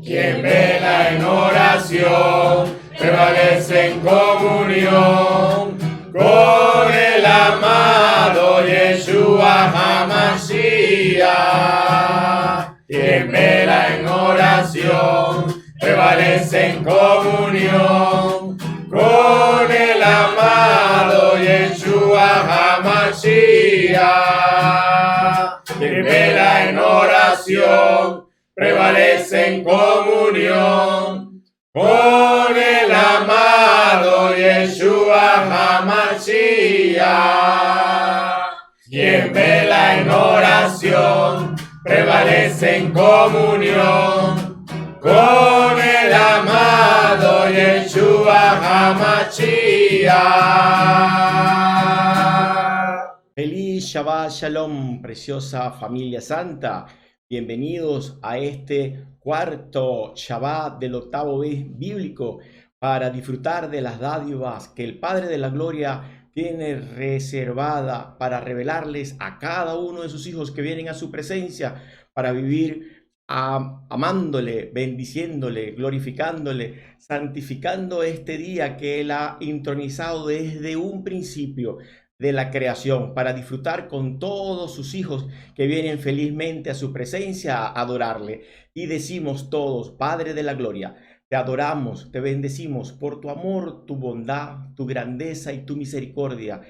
Quien vela en oración, prevalece en comunión con el amado Yeshua HaMashiach. Quien vela en oración, prevalece en comunión con el amado Yeshua HaMashiach. Quien vela en oración, prevalece en comunión con el amado Yeshua HaMashiach. Quien vela en oración, prevalece en comunión con el amado Yeshua HaMashiach. Feliz Shabbat Shalom, preciosa familia santa. Bienvenidos a este cuarto Shabbat del octavo mes bíblico para disfrutar de las dádivas que el Padre de la Gloria tiene reservada para revelarles a cada uno de sus hijos que vienen a su presencia para vivir amándole, bendiciéndole, glorificándole, santificando este día que Él ha intronizado desde un principio de la creación, para disfrutar con todos sus hijos que vienen felizmente a su presencia a adorarle. Y decimos todos: Padre de la Gloria, te adoramos, te bendecimos por tu amor, tu bondad, tu grandeza y tu misericordia.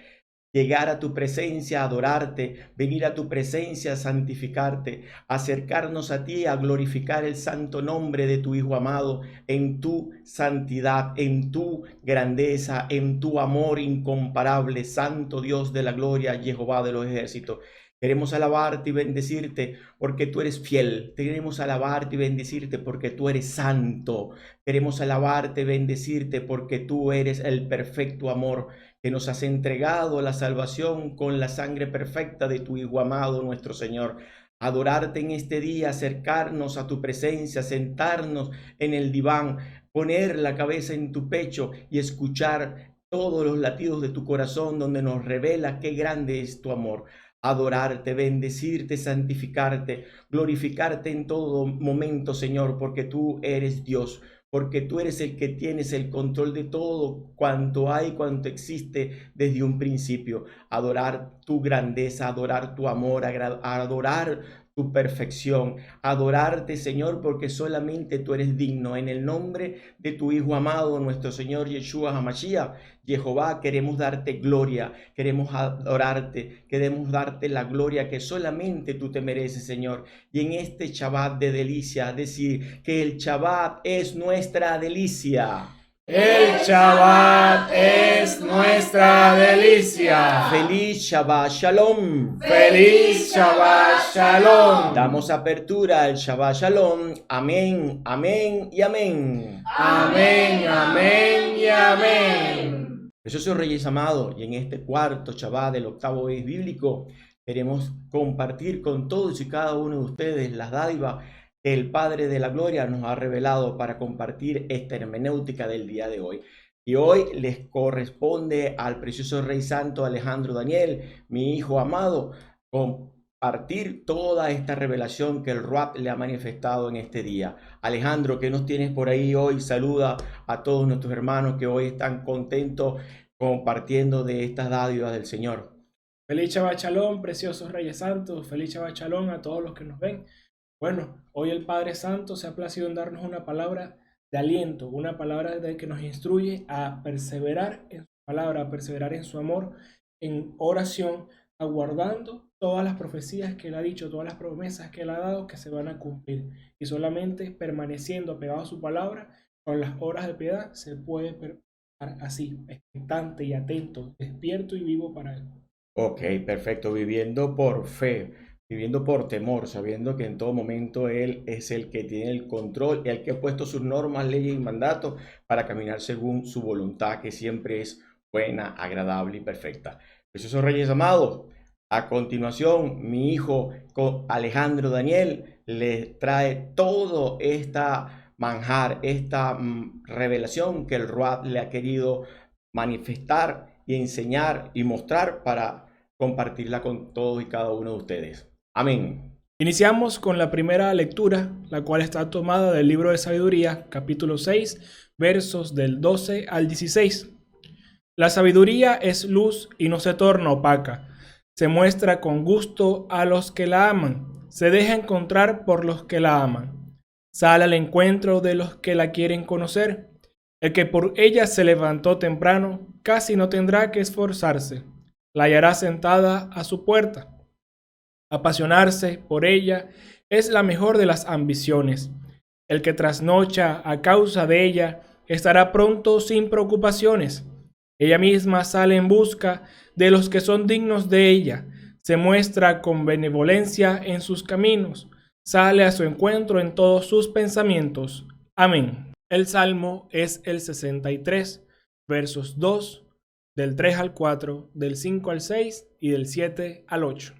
Llegar a tu presencia, adorarte, venir a tu presencia, santificarte, acercarnos a ti, a glorificar el santo nombre de tu Hijo amado en tu santidad, en tu grandeza, en tu amor incomparable, Santo Dios de la gloria, Jehová de los ejércitos. Queremos alabarte y bendecirte porque tú eres fiel. Queremos alabarte y bendecirte porque tú eres santo. Queremos alabarte y bendecirte porque tú eres el perfecto amor, que nos has entregado la salvación con la sangre perfecta de tu Hijo amado, nuestro Señor. Adorarte en este día, acercarnos a tu presencia, sentarnos en el diván, poner la cabeza en tu pecho y escuchar todos los latidos de tu corazón donde nos revela qué grande es tu amor. Adorarte, bendecirte, santificarte, glorificarte en todo momento, Señor, porque tú eres Dios, porque tú eres el que tienes el control de todo cuanto hay, cuanto existe desde un principio. Adorar tu grandeza, adorar tu amor, adorar tu perfección, adorarte, Señor, porque solamente tú eres digno. En el nombre de tu Hijo amado, nuestro Señor Yeshua HaMashiach, Jehová, queremos darte gloria, queremos adorarte, queremos darte la gloria que solamente tú te mereces, Señor. Y en este Shabbat de delicia, decir que el Shabbat es nuestra delicia. El Shabbat es nuestra delicia. Feliz Shabbat Shalom. Feliz Shabbat Shalom. Damos apertura al Shabbat Shalom. Amén, amén y amén. Amén, amén y amén. Preciosos Reyes amados, y en este cuarto Shabbat del octavo mes bíblico queremos compartir con todos y cada uno de ustedes las dádivas que el Padre de la Gloria nos ha revelado para compartir esta hermenéutica del día de hoy. Y hoy les corresponde al precioso Rey Santo Alejandro Daniel, mi hijo amado, compartir toda esta revelación que el Ruach le ha manifestado en este día. Alejandro, ¿qué nos tienes por ahí hoy? Saluda a todos nuestros hermanos que hoy están contentos compartiendo de estas dádivas del Señor. Feliz Shabbat Shalom, preciosos Reyes Santos. Feliz Shabbat Shalom a todos los que nos ven. Bueno, hoy el Padre Santo se ha placido en darnos una palabra de aliento, una palabra que nos instruye a perseverar en su palabra, a perseverar en su amor, en oración, aguardando todas las profecías que Él ha dicho, todas las promesas que Él ha dado que se van a cumplir. Y solamente permaneciendo apegado a su palabra, con las horas de piedad, se puede permanecer así, expectante y atento, despierto y vivo para Él. Ok, perfecto, viviendo por fe, viviendo por temor, sabiendo que en todo momento Él es el que tiene el control y el que ha puesto sus normas, leyes y mandatos para caminar según su voluntad, que siempre es buena, agradable y perfecta. Preciosos Reyes amados, a continuación mi hijo Alejandro Daniel les trae todo esta manjar, esta revelación que el Ruach le ha querido manifestar y enseñar y mostrar para compartirla con todos y cada uno de ustedes. Amén. Iniciamos con la primera lectura, la cual está tomada del libro de Sabiduría, capítulo 6, versos del 12 al 16. La sabiduría es luz y no se torna opaca. Se muestra con gusto a los que la aman. Se deja encontrar por los que la aman. Sale al encuentro de los que la quieren conocer. El que por ella se levantó temprano, casi no tendrá que esforzarse. La hallará sentada a su puerta. Apasionarse por ella es la mejor de las ambiciones. El que trasnocha a causa de ella estará pronto sin preocupaciones. Ella misma sale en busca de los que son dignos de ella. Se muestra con benevolencia en sus caminos. Sale a su encuentro en todos sus pensamientos. Amén. El salmo es el 63, versos 2, del 3 al 4, del 5 al 6 y del 7 al 8.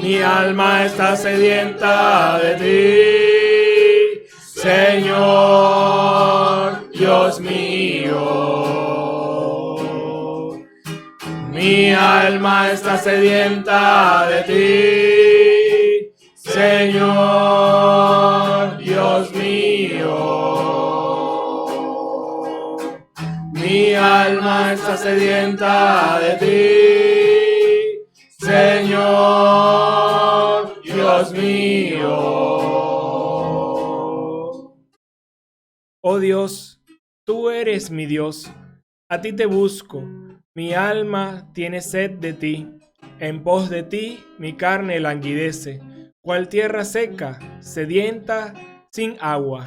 Mi alma está sedienta de ti, Señor, Dios mío. Mi alma está sedienta de ti, Señor, Dios mío. Mi alma está sedienta de ti, Señor, Dios mío. Oh Dios, tú eres mi Dios, a ti te busco, mi alma tiene sed de ti, en pos de ti mi carne languidece, cual tierra seca, sedienta, sin agua.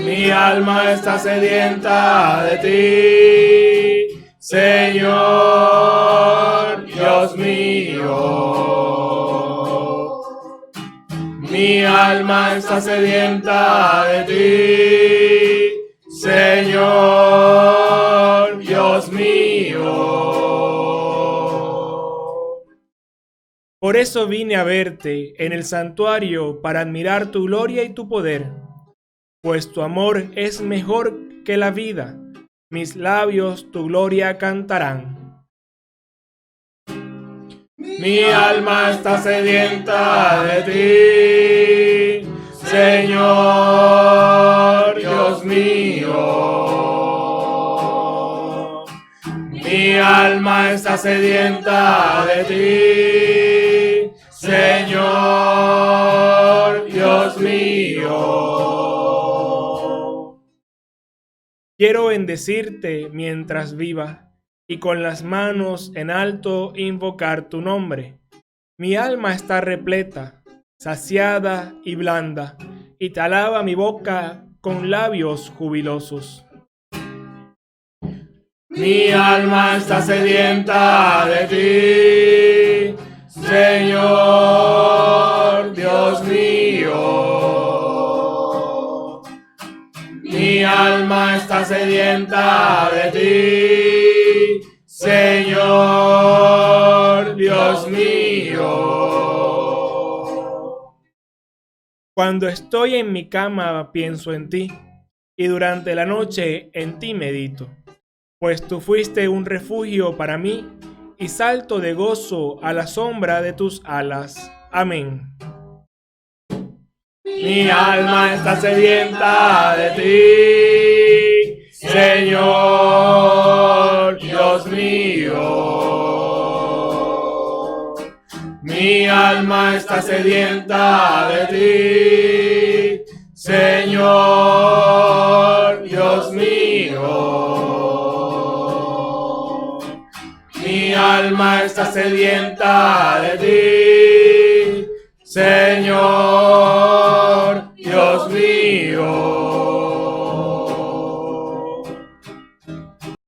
Mi alma está sedienta de ti, Señor, Dios mío. Mi alma está sedienta de ti, Señor, Dios mío. Por eso vine a verte en el santuario para admirar tu gloria y tu poder, pues tu amor es mejor que la vida, mis labios tu gloria cantarán. Mi alma está sedienta de ti, Señor, Dios mío. Mi alma está sedienta de ti, Señor, Dios mío. Quiero bendecirte mientras viva, y con las manos en alto invocar tu nombre. Mi alma está repleta, saciada y blanda, y te alaba mi boca con labios jubilosos. Mi alma está sedienta de ti, Señor, Dios mío. Mi alma está sedienta de ti, Señor, Dios mío. Cuando estoy en mi cama pienso en ti, y durante la noche en ti medito, pues tú fuiste un refugio para mí, y salto de gozo a la sombra de tus alas. Amén. Mi alma está sedienta de ti, Señor, Dios mío. Mi alma está sedienta de ti, Señor, Dios mío. Mi alma está sedienta de ti, Señor, Dios mío.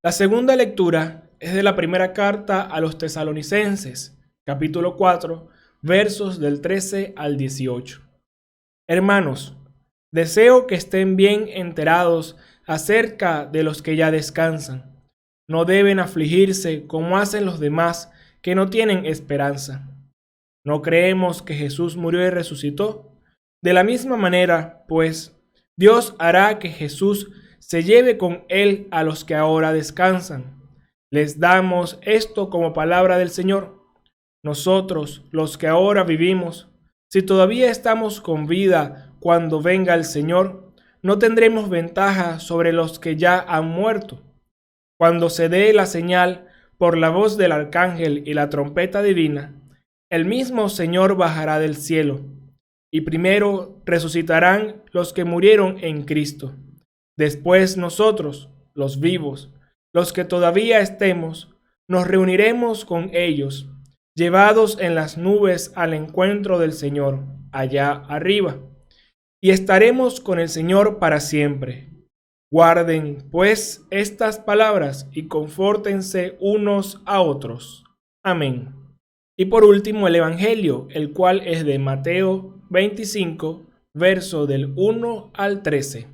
La segunda lectura es de la primera carta a los Tesalonicenses, capítulo 4, versos del 13 al 18. Hermanos, deseo que estén bien enterados acerca de los que ya descansan. No deben afligirse como hacen los demás que no tienen esperanza. ¿No creemos que Jesús murió y resucitó? De la misma manera, pues, Dios hará que Jesús se lleve con él a los que ahora descansan. Les damos esto como palabra del Señor. Nosotros, los que ahora vivimos, si todavía estamos con vida cuando venga el Señor, no tendremos ventaja sobre los que ya han muerto. Cuando se dé la señal por la voz del arcángel y la trompeta divina, el mismo Señor bajará del cielo, y primero resucitarán los que murieron en Cristo. Después nosotros, los vivos, los que todavía estemos, nos reuniremos con ellos, llevados en las nubes al encuentro del Señor, allá arriba, y estaremos con el Señor para siempre. Guarden, pues, estas palabras y confórtense unos a otros. Amén. Y por último, el Evangelio, el cual es de Mateo 25, verso del 1 al 13.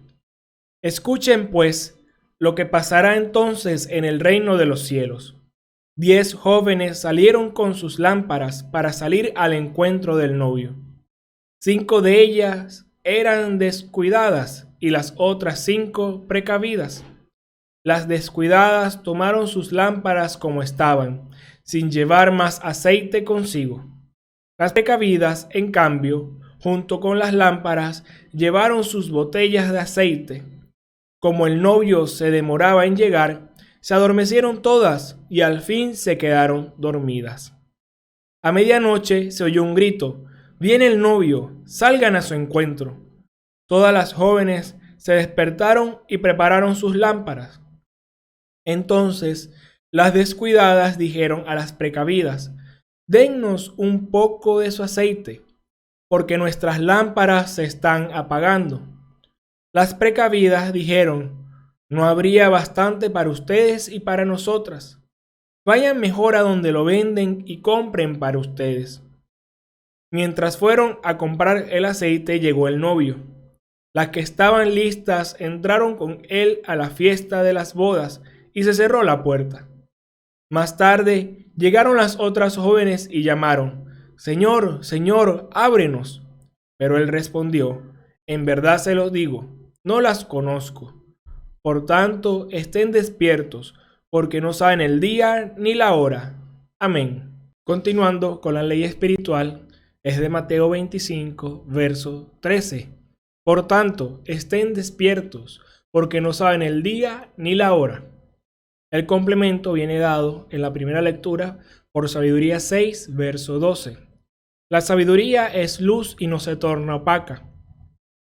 Escuchen, pues, lo que pasará entonces en el reino de los cielos. 10 jóvenes salieron con sus lámparas para salir al encuentro del novio. 5 de ellas eran descuidadas y las otras 5 precavidas. Las descuidadas tomaron sus lámparas como estaban, sin llevar más aceite consigo. Las precavidas, en cambio, junto con las lámparas, llevaron sus botellas de aceite. Como el novio se demoraba en llegar, se adormecieron todas y al fin se quedaron dormidas. A medianoche se oyó un grito: «¡Viene el novio! ¡Salgan a su encuentro!». Todas las jóvenes se despertaron y prepararon sus lámparas. Entonces las descuidadas dijeron a las precavidas: «Dennos un poco de su aceite, porque nuestras lámparas se están apagando». Las precavidas dijeron: «No habría bastante para ustedes y para nosotras. Vayan mejor a donde lo venden y compren para ustedes». Mientras fueron a comprar el aceite, llegó el novio. Las que estaban listas entraron con él a la fiesta de las bodas y se cerró la puerta. Más tarde llegaron las otras jóvenes y llamaron: «Señor, Señor, ábrenos». Pero él respondió: «En verdad se los digo, no las conozco. Por tanto, estén despiertos, porque no saben el día ni la hora». Amén. Continuando con la ley espiritual, es de Mateo 25, verso 13. Por tanto, estén despiertos, porque no saben el día ni la hora. El complemento viene dado en la primera lectura por Sabiduría 6, verso 12. La sabiduría es luz y no se torna opaca.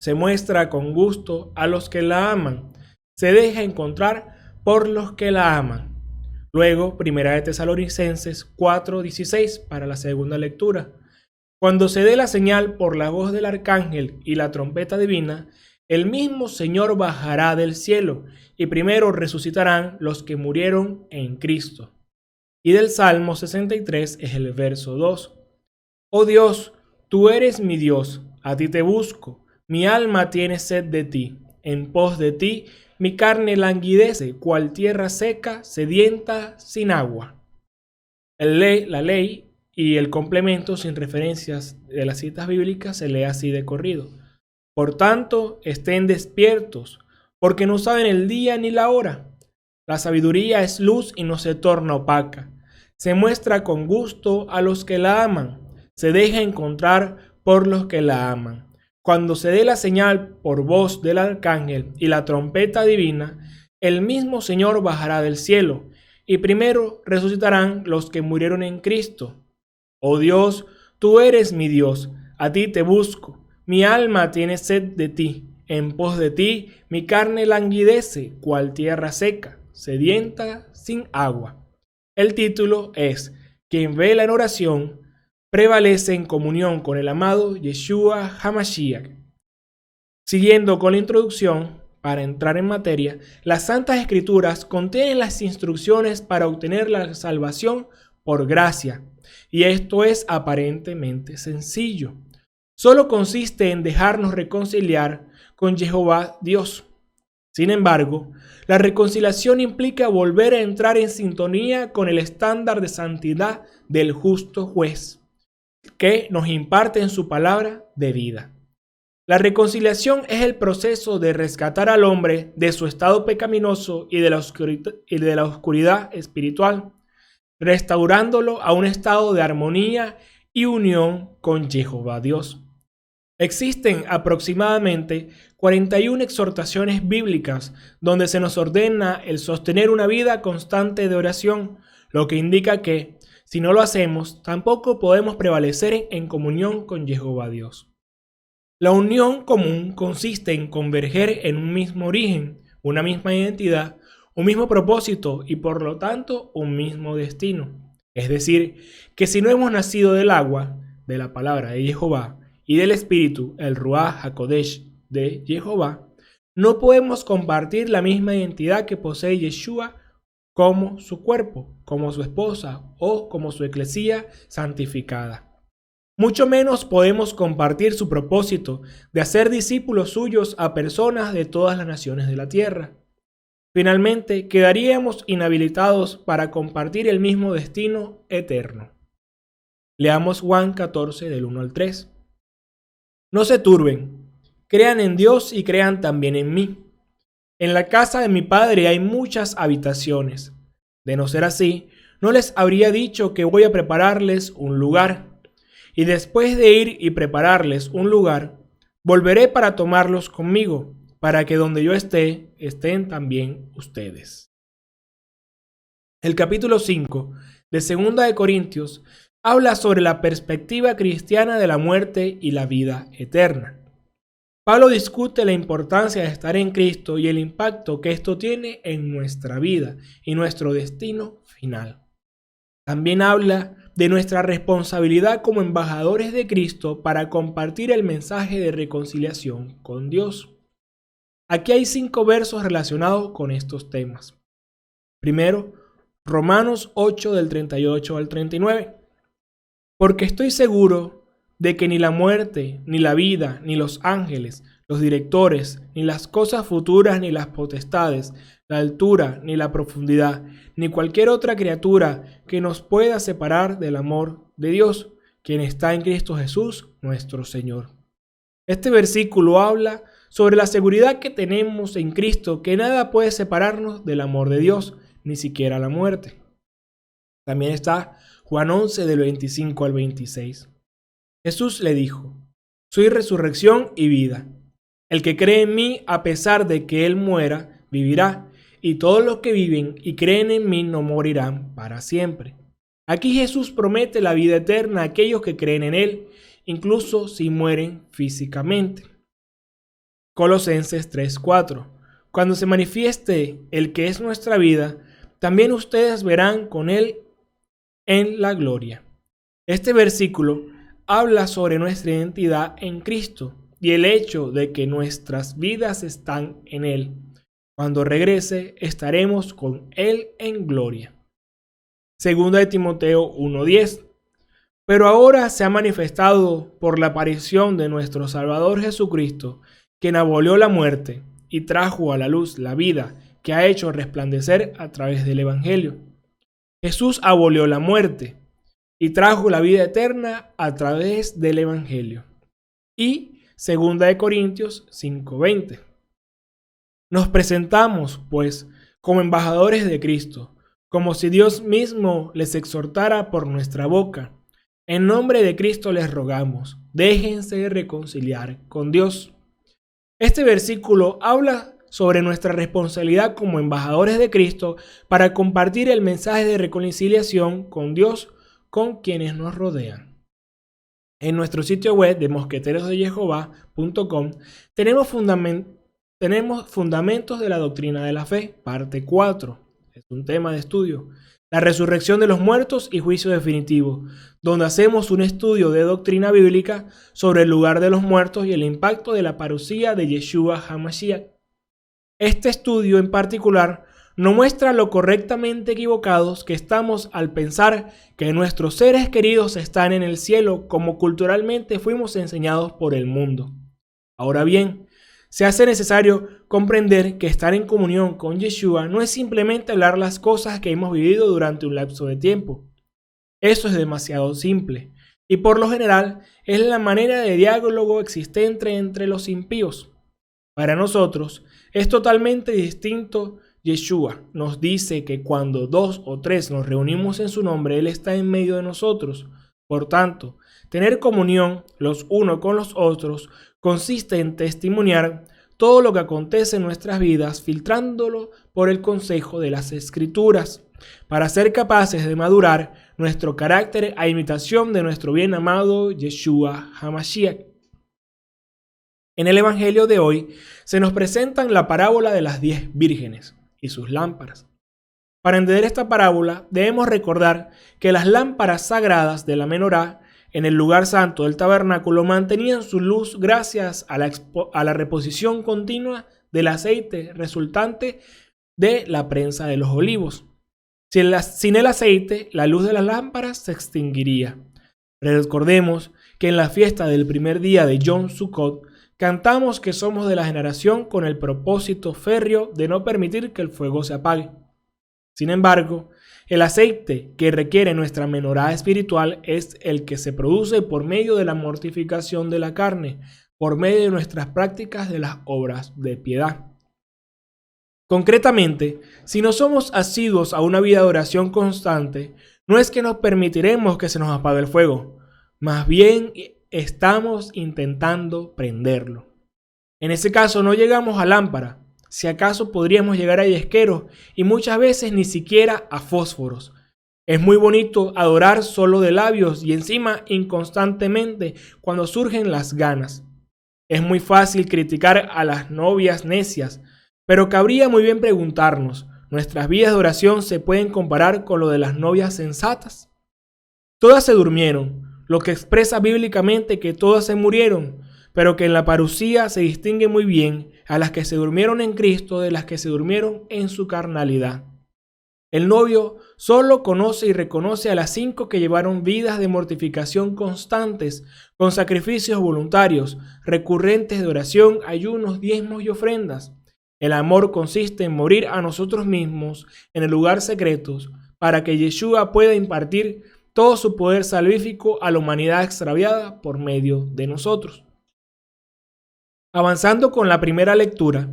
Se muestra con gusto a los que la aman. Se deja encontrar por los que la aman. Luego, Primera de Tesalonicenses 4:16 para la segunda lectura. Cuando se dé la señal por la voz del arcángel y la trompeta divina, el mismo Señor bajará del cielo, y primero resucitarán los que murieron en Cristo. Y del Salmo 63 es el verso 2. Oh Dios, tú eres mi Dios, a ti te busco, mi alma tiene sed de ti, en pos de ti mi carne languidece, cual tierra seca, sedienta, sin agua. La ley y el complemento sin referencias de las citas bíblicas se lee así de corrido. Por tanto, estén despiertos, porque no saben el día ni la hora. La sabiduría es luz y no se torna opaca. Se muestra con gusto a los que la aman. Se deja encontrar por los que la aman. Cuando se dé la señal por voz del arcángel y la trompeta divina, el mismo Señor bajará del cielo, y primero resucitarán los que murieron en Cristo. Oh Dios, tú eres mi Dios, a ti te busco. Mi alma tiene sed de ti, en pos de ti mi carne languidece, cual tierra seca, sedienta, sin agua. El título es: Quien vela en oración prevalece en comunión con el amado Yeshua HaMashiach. Siguiendo con la introducción, para entrar en materia, las Santas Escrituras contienen las instrucciones para obtener la salvación por gracia, y esto es aparentemente sencillo. Solo consiste en dejarnos reconciliar con Jehová Dios. Sin embargo, la reconciliación implica volver a entrar en sintonía con el estándar de santidad del justo juez, que nos imparte en su palabra de vida. La reconciliación es el proceso de rescatar al hombre de su estado pecaminoso y de la oscuridad espiritual, restaurándolo a un estado de armonía y unión con Jehová Dios. Existen aproximadamente 41 exhortaciones bíblicas donde se nos ordena el sostener una vida constante de oración, lo que indica que, si no lo hacemos, tampoco podemos prevalecer en comunión con Jehová Dios. La unión común consiste en converger en un mismo origen, una misma identidad, un mismo propósito y por lo tanto un mismo destino. Es decir, que si no hemos nacido del agua, de la palabra de Jehová, y del Espíritu, el Ruach HaKodesh de Jehová, no podemos compartir la misma identidad que posee Yeshua como su cuerpo, como su esposa o como su eclesía santificada. Mucho menos podemos compartir su propósito de hacer discípulos suyos a personas de todas las naciones de la tierra. Finalmente, quedaríamos inhabilitados para compartir el mismo destino eterno. Leamos Juan 14 del 1 al 3. No se turben, crean en Dios y crean también en mí. En la casa de mi Padre hay muchas habitaciones. De no ser así, no les habría dicho que voy a prepararles un lugar. Y después de ir y prepararles un lugar, volveré para tomarlos conmigo, para que donde yo esté, estén también ustedes. El capítulo 5 de 2 de Corintios habla sobre la perspectiva cristiana de la muerte y la vida eterna. Pablo discute la importancia de estar en Cristo y el impacto que esto tiene en nuestra vida y nuestro destino final. También habla de nuestra responsabilidad como embajadores de Cristo para compartir el mensaje de reconciliación con Dios. Aquí hay 5 versos relacionados con estos temas. Primero, Romanos 8 del 38 al 39. Porque estoy seguro de que ni la muerte, ni la vida, ni los ángeles, los directores, ni las cosas futuras, ni las potestades, la altura, ni la profundidad, ni cualquier otra criatura que nos pueda separar del amor de Dios, quien está en Cristo Jesús, nuestro Señor. Este versículo habla sobre la seguridad que tenemos en Cristo, que nada puede separarnos del amor de Dios, ni siquiera la muerte. También está Juan 11 del 25 al 26. Jesús le dijo: soy resurrección y vida. El que cree en mí, a pesar de que él muera, vivirá, y todos los que viven y creen en mí no morirán para siempre. Aquí Jesús promete la vida eterna a aquellos que creen en él, incluso si mueren físicamente. Colosenses 3:4. Cuando se manifieste el que es nuestra vida, también ustedes verán con él en la gloria. Este versículo habla sobre nuestra identidad en Cristo y el hecho de que nuestras vidas están en Él. Cuando regrese, estaremos con Él en gloria. Segunda de Timoteo 1:10. Pero ahora se ha manifestado por la aparición de nuestro Salvador Jesucristo, quien abolió la muerte y trajo a la luz la vida que ha hecho resplandecer a través del Evangelio. Jesús abolió la muerte y trajo la vida eterna a través del Evangelio. Y 2 de Corintios 5:20. Nos presentamos, pues, como embajadores de Cristo, como si Dios mismo les exhortara por nuestra boca. En nombre de Cristo les rogamos, déjense reconciliar con Dios. Este versículo habla sobre nuestra responsabilidad como embajadores de Cristo para compartir el mensaje de reconciliación con Dios con quienes nos rodean. En nuestro sitio web de mosqueterosdejehová.com tenemos fundamentos de la doctrina de la fe, parte 4. Es un tema de estudio. La resurrección de los muertos y juicio definitivo, donde hacemos un estudio de doctrina bíblica sobre el lugar de los muertos y el impacto de la parusía de Yeshua HaMashiach. Este estudio en particular nos muestra lo correctamente equivocados que estamos al pensar que nuestros seres queridos están en el cielo como culturalmente fuimos enseñados por el mundo. Ahora bien, se hace necesario comprender que estar en comunión con Yeshua no es simplemente hablar las cosas que hemos vivido durante un lapso de tiempo. Eso es demasiado simple. y por lo general es la manera de diálogo existente entre los impíos. Para nosotros es totalmente distinto. Yeshua nos dice que cuando 2 o 3 nos reunimos en su nombre, Él está en medio de nosotros. Por tanto, tener comunión los unos con los otros consiste en testimoniar todo lo que acontece en nuestras vidas, filtrándolo por el consejo de las Escrituras, para ser capaces de madurar nuestro carácter a imitación de nuestro bien amado Yeshua HaMashiach. En el Evangelio de hoy se nos presentan la parábola de las 10 vírgenes y sus lámparas. Para entender esta parábola debemos recordar que las lámparas sagradas de la menorá en el lugar santo del tabernáculo mantenían su luz gracias a la reposición continua del aceite resultante de la prensa de los olivos. Sin el aceite, la luz de las lámparas se extinguiría. Recordemos que en la fiesta del primer día de Yom Sukkot cantamos que somos de la generación con el propósito férreo de no permitir que el fuego se apague. Sin embargo, el aceite que requiere nuestra menorá espiritual es el que se produce por medio de la mortificación de la carne, por medio de nuestras prácticas de las obras de piedad. Concretamente, si no somos asiduos a una vida de oración constante, no es que nos permitiremos que se nos apague el fuego, más bien estamos intentando prenderlo. En ese caso no llegamos a lámpara, si acaso podríamos llegar a yesqueros y muchas veces ni siquiera a fósforos. Es muy bonito adorar solo de labios y encima inconstantemente cuando surgen las ganas. Es muy fácil criticar a las novias necias, pero cabría muy bien preguntarnos, ¿nuestras vidas de oración se pueden comparar con lo de las novias sensatas? Todas se durmieron, lo que expresa bíblicamente que todas se murieron, pero que en la parucía se distingue muy bien a las que se durmieron en Cristo de las que se durmieron en su carnalidad. El novio solo conoce y reconoce a las 5 que llevaron vidas de mortificación constantes, con sacrificios voluntarios, recurrentes de oración, ayunos, diezmos y ofrendas. El amor consiste en morir a nosotros mismos en el lugar secreto para que Yeshua pueda impartir todo su poder salvífico a la humanidad extraviada por medio de nosotros. Avanzando con la primera lectura,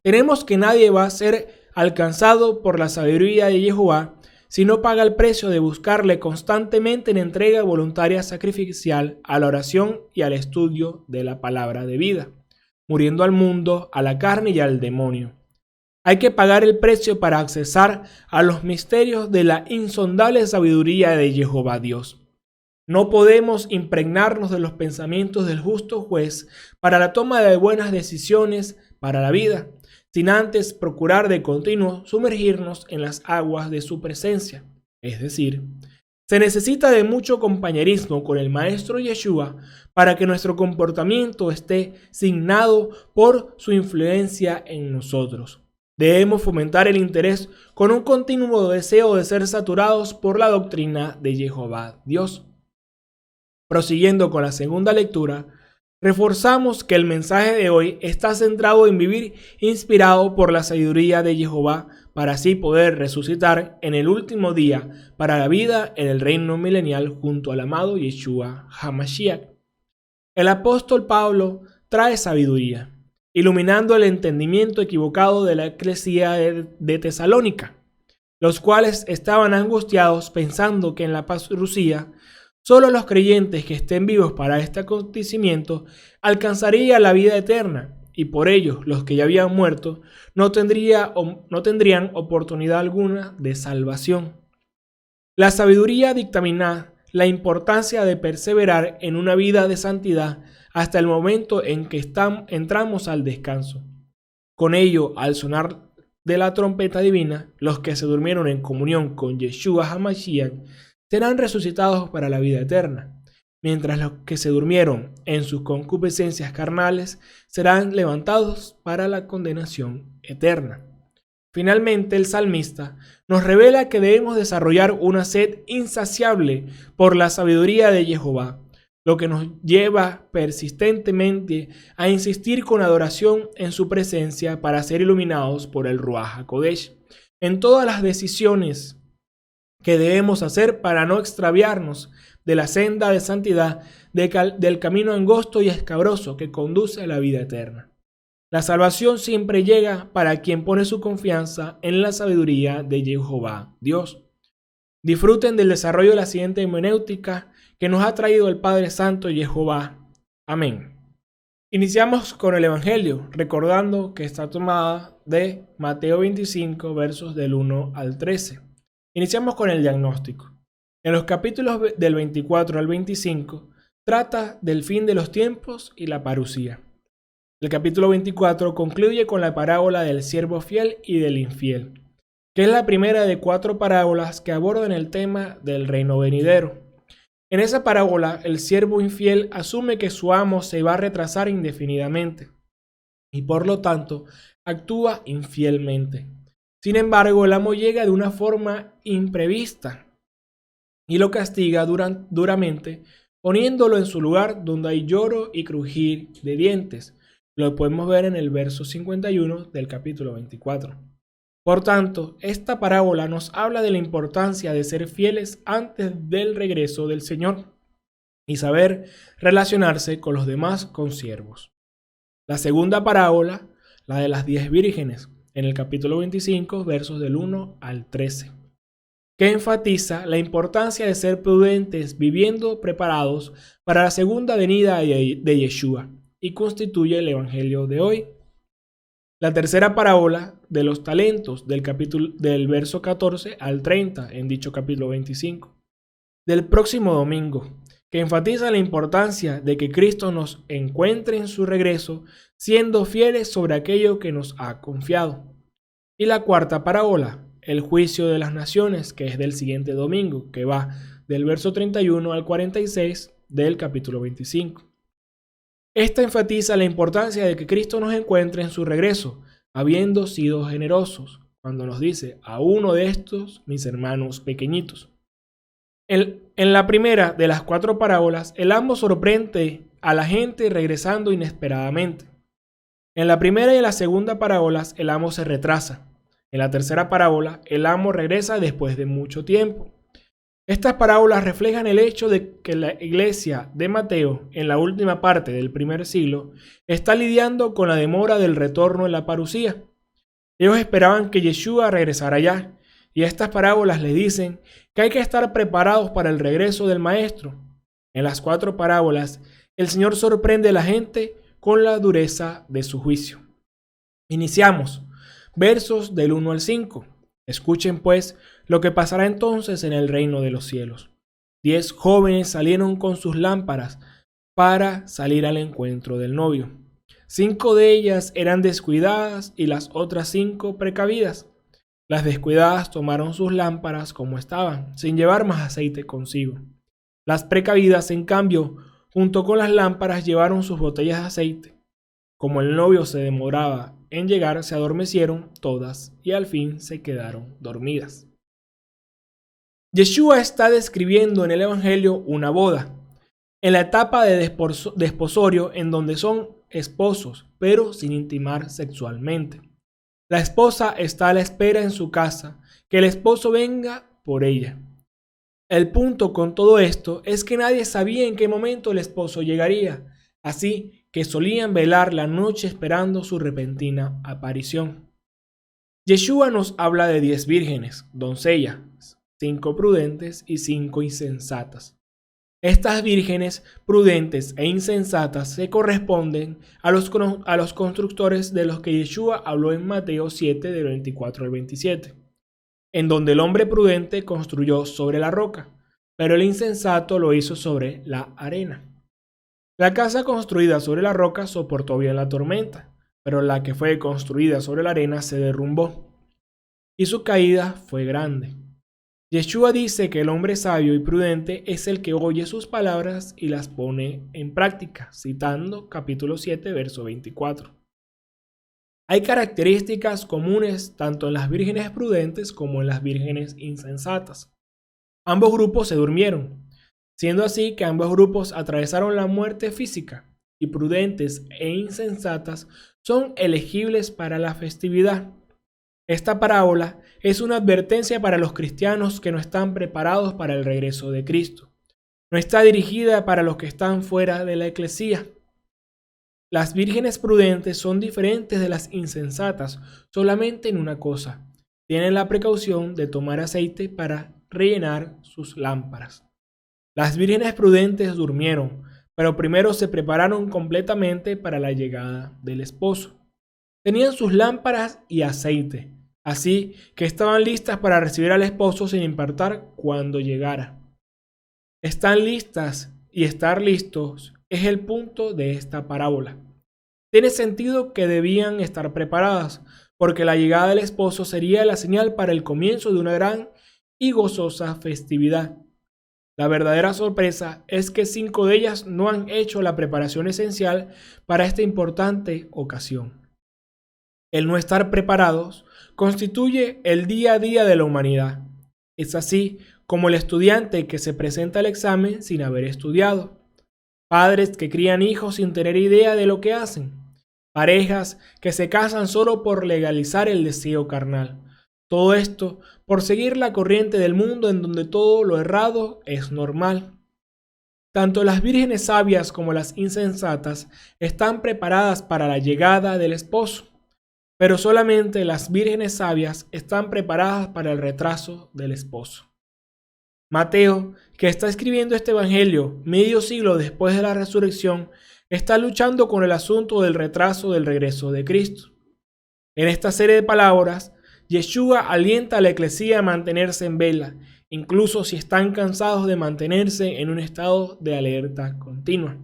tenemos que nadie va a ser alcanzado por la sabiduría de Jehová si no paga el precio de buscarle constantemente en entrega voluntaria sacrificial a la oración y al estudio de la palabra de vida, muriendo al mundo, a la carne y al demonio. Hay que pagar el precio para accesar a los misterios de la insondable sabiduría de Jehová Dios. No podemos impregnarnos de los pensamientos del justo juez para la toma de buenas decisiones para la vida, sin antes procurar de continuo sumergirnos en las aguas de su presencia. Es decir, se necesita de mucho compañerismo con el Maestro Yeshua para que nuestro comportamiento esté signado por su influencia en nosotros. Debemos fomentar el interés con un continuo deseo de ser saturados por la doctrina de Jehová Dios. Prosiguiendo con la segunda lectura, reforzamos que el mensaje de hoy está centrado en vivir inspirado por la sabiduría de Jehová para así poder resucitar en el último día para la vida en el reino milenial junto al amado Yeshua HaMashiach. El apóstol Pablo trae sabiduría, iluminando el entendimiento equivocado de la eclesía de Tesalónica, los cuales estaban angustiados pensando que en la parucía solo los creyentes que estén vivos para este acontecimiento alcanzarían la vida eterna, y por ello los que ya habían muerto no tendrían oportunidad alguna de salvación. La sabiduría dictamina la importancia de perseverar en una vida de santidad hasta el momento en que entramos al descanso. Con ello, al sonar de la trompeta divina, los que se durmieron en comunión con Yeshua HaMashiach serán resucitados para la vida eterna, mientras los que se durmieron en sus concupiscencias carnales serán levantados para la condenación eterna. Finalmente, el salmista nos revela que debemos desarrollar una sed insaciable por la sabiduría de Jehová, lo que nos lleva persistentemente a insistir con adoración en su presencia para ser iluminados por el Ruach HaKodesh en todas las decisiones que debemos hacer para no extraviarnos de la senda de santidad, del camino angosto y escabroso que conduce a la vida eterna. La salvación siempre llega para quien pone su confianza en la sabiduría de Jehová, Dios. Disfruten del desarrollo de la siguiente hermenéutica que nos ha traído el Padre Santo Jehová. Amén. Iniciamos con el Evangelio, recordando que está tomada de Mateo 25, versos del 1 al 13. Iniciamos con el diagnóstico. En los capítulos del 24 al 25 trata del fin de los tiempos y la parusía. El capítulo 24 concluye con la parábola del siervo fiel y del infiel, que es la primera de 4 parábolas que abordan el tema del reino venidero. En esa parábola, el siervo infiel asume que su amo se va a retrasar indefinidamente y por lo tanto actúa infielmente. Sin embargo, el amo llega de una forma imprevista y lo castiga duramente, poniéndolo en su lugar donde hay lloro y crujir de dientes. Lo podemos ver en el verso 51 del capítulo 24. Por tanto, esta parábola nos habla de la importancia de ser fieles antes del regreso del Señor y saber relacionarse con los demás consiervos. La segunda parábola, la de las 10 vírgenes, en el capítulo 25, versos del 1 al 13, que enfatiza la importancia de ser prudentes viviendo preparados para la segunda venida de Yeshua y constituye el evangelio de hoy. La tercera parábola de los talentos del verso 14 al 30 en dicho capítulo 25 del próximo domingo, que enfatiza la importancia de que Cristo nos encuentre en su regreso siendo fieles sobre aquello que nos ha confiado. Y la cuarta parábola, el juicio de las naciones, que es del siguiente domingo, que va del verso 31 al 46 del capítulo 25. Esta enfatiza la importancia de que Cristo nos encuentre en su regreso, habiendo sido generosos, cuando nos dice, a uno de estos, mis hermanos pequeñitos. En la primera de las 4 parábolas, el amo sorprende a la gente regresando inesperadamente. En la primera y en la segunda parábolas, el amo se retrasa. En la tercera parábola, el amo regresa después de mucho tiempo. Estas parábolas reflejan el hecho de que la iglesia de Mateo, en la última parte del primer siglo, está lidiando con la demora del retorno en la parusía. Ellos esperaban que Yeshua regresara ya, y estas parábolas les dicen que hay que estar preparados para el regreso del Maestro. En las 4 parábolas, el Señor sorprende a la gente con la dureza de su juicio. Iniciamos, versos del 1 al 5. Escuchen pues lo que pasará entonces en el reino de los cielos. 10 jóvenes salieron con sus lámparas para salir al encuentro del novio. 5 de ellas eran descuidadas y las otras 5 precavidas. Las descuidadas tomaron sus lámparas como estaban, sin llevar más aceite consigo. Las precavidas, en cambio, junto con las lámparas llevaron sus botellas de aceite. Como el novio se demoraba en llegar, se adormecieron todas y al fin se quedaron dormidas. Yeshua está describiendo en el Evangelio una boda, en la etapa de desposorio en donde son esposos, pero sin intimar sexualmente. La esposa está a la espera en su casa, que el esposo venga por ella. El punto con todo esto es que nadie sabía en qué momento el esposo llegaría, así que solían velar la noche esperando su repentina aparición. Yeshua nos habla de 10 vírgenes, doncellas, 5 prudentes y 5 insensatas. Estas vírgenes prudentes e insensatas se corresponden a los constructores de los que Yeshua habló en Mateo 7 del 24 al 27, en donde el hombre prudente construyó sobre la roca, pero el insensato lo hizo sobre la arena. La casa construida sobre la roca soportó bien la tormenta, pero la que fue construida sobre la arena se derrumbó, y su caída fue grande. Yeshua dice que el hombre sabio y prudente es el que oye sus palabras y las pone en práctica, citando capítulo 7, verso 24. Hay características comunes tanto en las vírgenes prudentes como en las vírgenes insensatas. Ambos grupos se durmieron, siendo así que ambos grupos atravesaron la muerte física, y prudentes e insensatas son elegibles para la festividad. Esta parábola es una advertencia para los cristianos que no están preparados para el regreso de Cristo. No está dirigida para los que están fuera de la eclesía. Las vírgenes prudentes son diferentes de las insensatas solamente en una cosa: tienen la precaución de tomar aceite para rellenar sus lámparas. Las vírgenes prudentes durmieron, pero primero se prepararon completamente para la llegada del esposo. Tenían sus lámparas y aceite, así que estaban listas para recibir al esposo sin importar cuándo llegara. Están listas, y estar listos es el punto de esta parábola. Tiene sentido que debían estar preparadas, porque la llegada del esposo sería la señal para el comienzo de una gran y gozosa festividad. La verdadera sorpresa es que 5 de ellas no han hecho la preparación esencial para esta importante ocasión. El no estar preparados constituye el día a día de la humanidad. Es así como el estudiante que se presenta al examen sin haber estudiado. Padres que crían hijos sin tener idea de lo que hacen. Parejas que se casan solo por legalizar el deseo carnal. Todo esto por seguir la corriente del mundo en donde todo lo errado es normal. Tanto las vírgenes sabias como las insensatas están preparadas para la llegada del esposo, pero solamente las vírgenes sabias están preparadas para el retraso del esposo. Mateo, que está escribiendo este evangelio medio siglo después de la resurrección, está luchando con el asunto del retraso del regreso de Cristo. En esta serie de palabras, Yeshua alienta a la eclesía a mantenerse en vela, incluso si están cansados de mantenerse en un estado de alerta continua.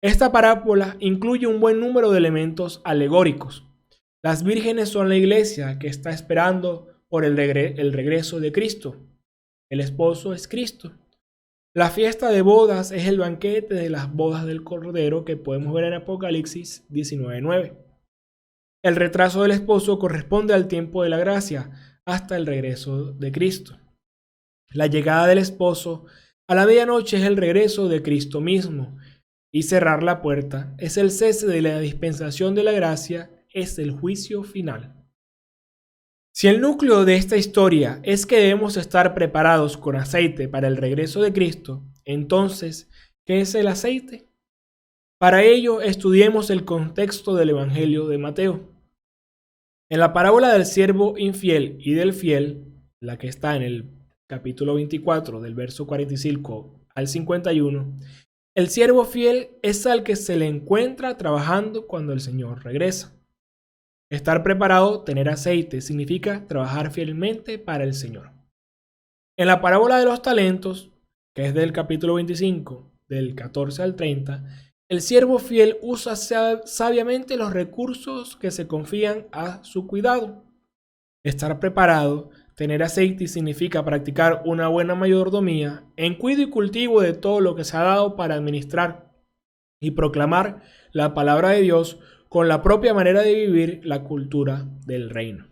Esta parábola incluye un buen número de elementos alegóricos. Las vírgenes son la iglesia que está esperando por el regreso de Cristo. El esposo es Cristo. La fiesta de bodas es el banquete de las bodas del Cordero que podemos ver en Apocalipsis 19:9. El retraso del esposo corresponde al tiempo de la gracia hasta el regreso de Cristo. La llegada del esposo a la medianoche es el regreso de Cristo mismo, y cerrar la puerta es el cese de la dispensación de la gracia, es el juicio final. Si el núcleo de esta historia es que debemos estar preparados con aceite para el regreso de Cristo, entonces, ¿qué es el aceite? Para ello, estudiemos el contexto del Evangelio de Mateo. En la parábola del siervo infiel y del fiel, la que está en el capítulo 24, del verso 45 al 51, el siervo fiel es al que se le encuentra trabajando cuando el Señor regresa. Estar preparado, tener aceite, significa trabajar fielmente para el Señor. En la parábola de los talentos, que es del capítulo 25, del 14 al 30, el siervo fiel usa sabiamente los recursos que se confían a su cuidado. Estar preparado, tener aceite, significa practicar una buena mayordomía en cuidado y cultivo de todo lo que se ha dado para administrar y proclamar la palabra de Dios con la propia manera de vivir la cultura del reino.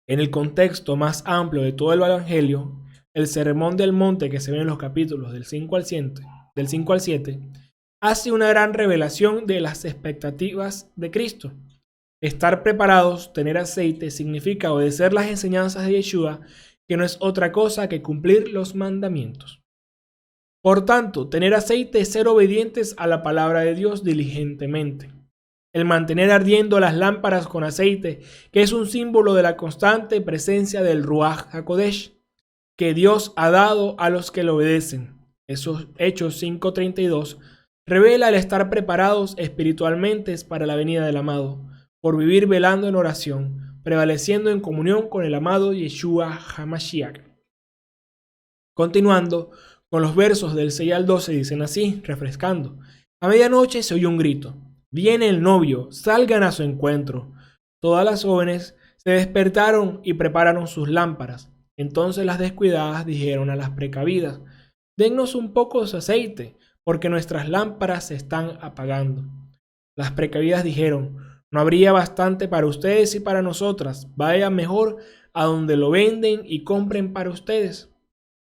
En el contexto más amplio de todo el Evangelio, el Sermón del Monte que se ve en los capítulos del 5 al 7, hace una gran revelación de las expectativas de Cristo. Estar preparados, tener aceite, significa obedecer las enseñanzas de Yeshua, que no es otra cosa que cumplir los mandamientos. Por tanto, tener aceite es ser obedientes a la palabra de Dios diligentemente. El mantener ardiendo las lámparas con aceite, que es un símbolo de la constante presencia del Ruach HaKodesh, que Dios ha dado a los que le obedecen. Esos Hechos 5:32 revela el estar preparados espiritualmente para la venida del amado, por vivir velando en oración, prevaleciendo en comunión con el amado Yeshua HaMashiach. Continuando con los versos del 6 al 12, dicen así, refrescando: a medianoche se oyó un grito: viene el novio, salgan a su encuentro. Todas las jóvenes se despertaron y prepararon sus lámparas. Entonces las descuidadas dijeron a las precavidas: dennos un poco de aceite, porque nuestras lámparas se están apagando. Las precavidas dijeron: no habría bastante para ustedes y para nosotras. Vayan mejor a donde lo venden y compren para ustedes.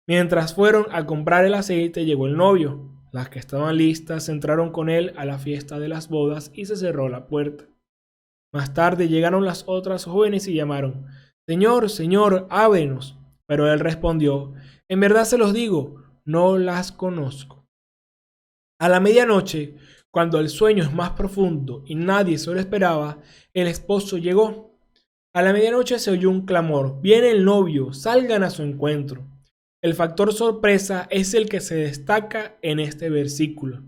Mientras fueron a comprar el aceite, llegó el novio. Las que estaban listas entraron con él a la fiesta de las bodas y se cerró la puerta. Más tarde llegaron las otras jóvenes y llamaron: Señor, Señor, ábrenos. Pero él respondió: en verdad se los digo, no las conozco. A la medianoche, cuando el sueño es más profundo y nadie se lo esperaba, el esposo llegó. A la medianoche se oyó un clamor: viene el novio, salgan a su encuentro. El factor sorpresa es el que se destaca en este versículo.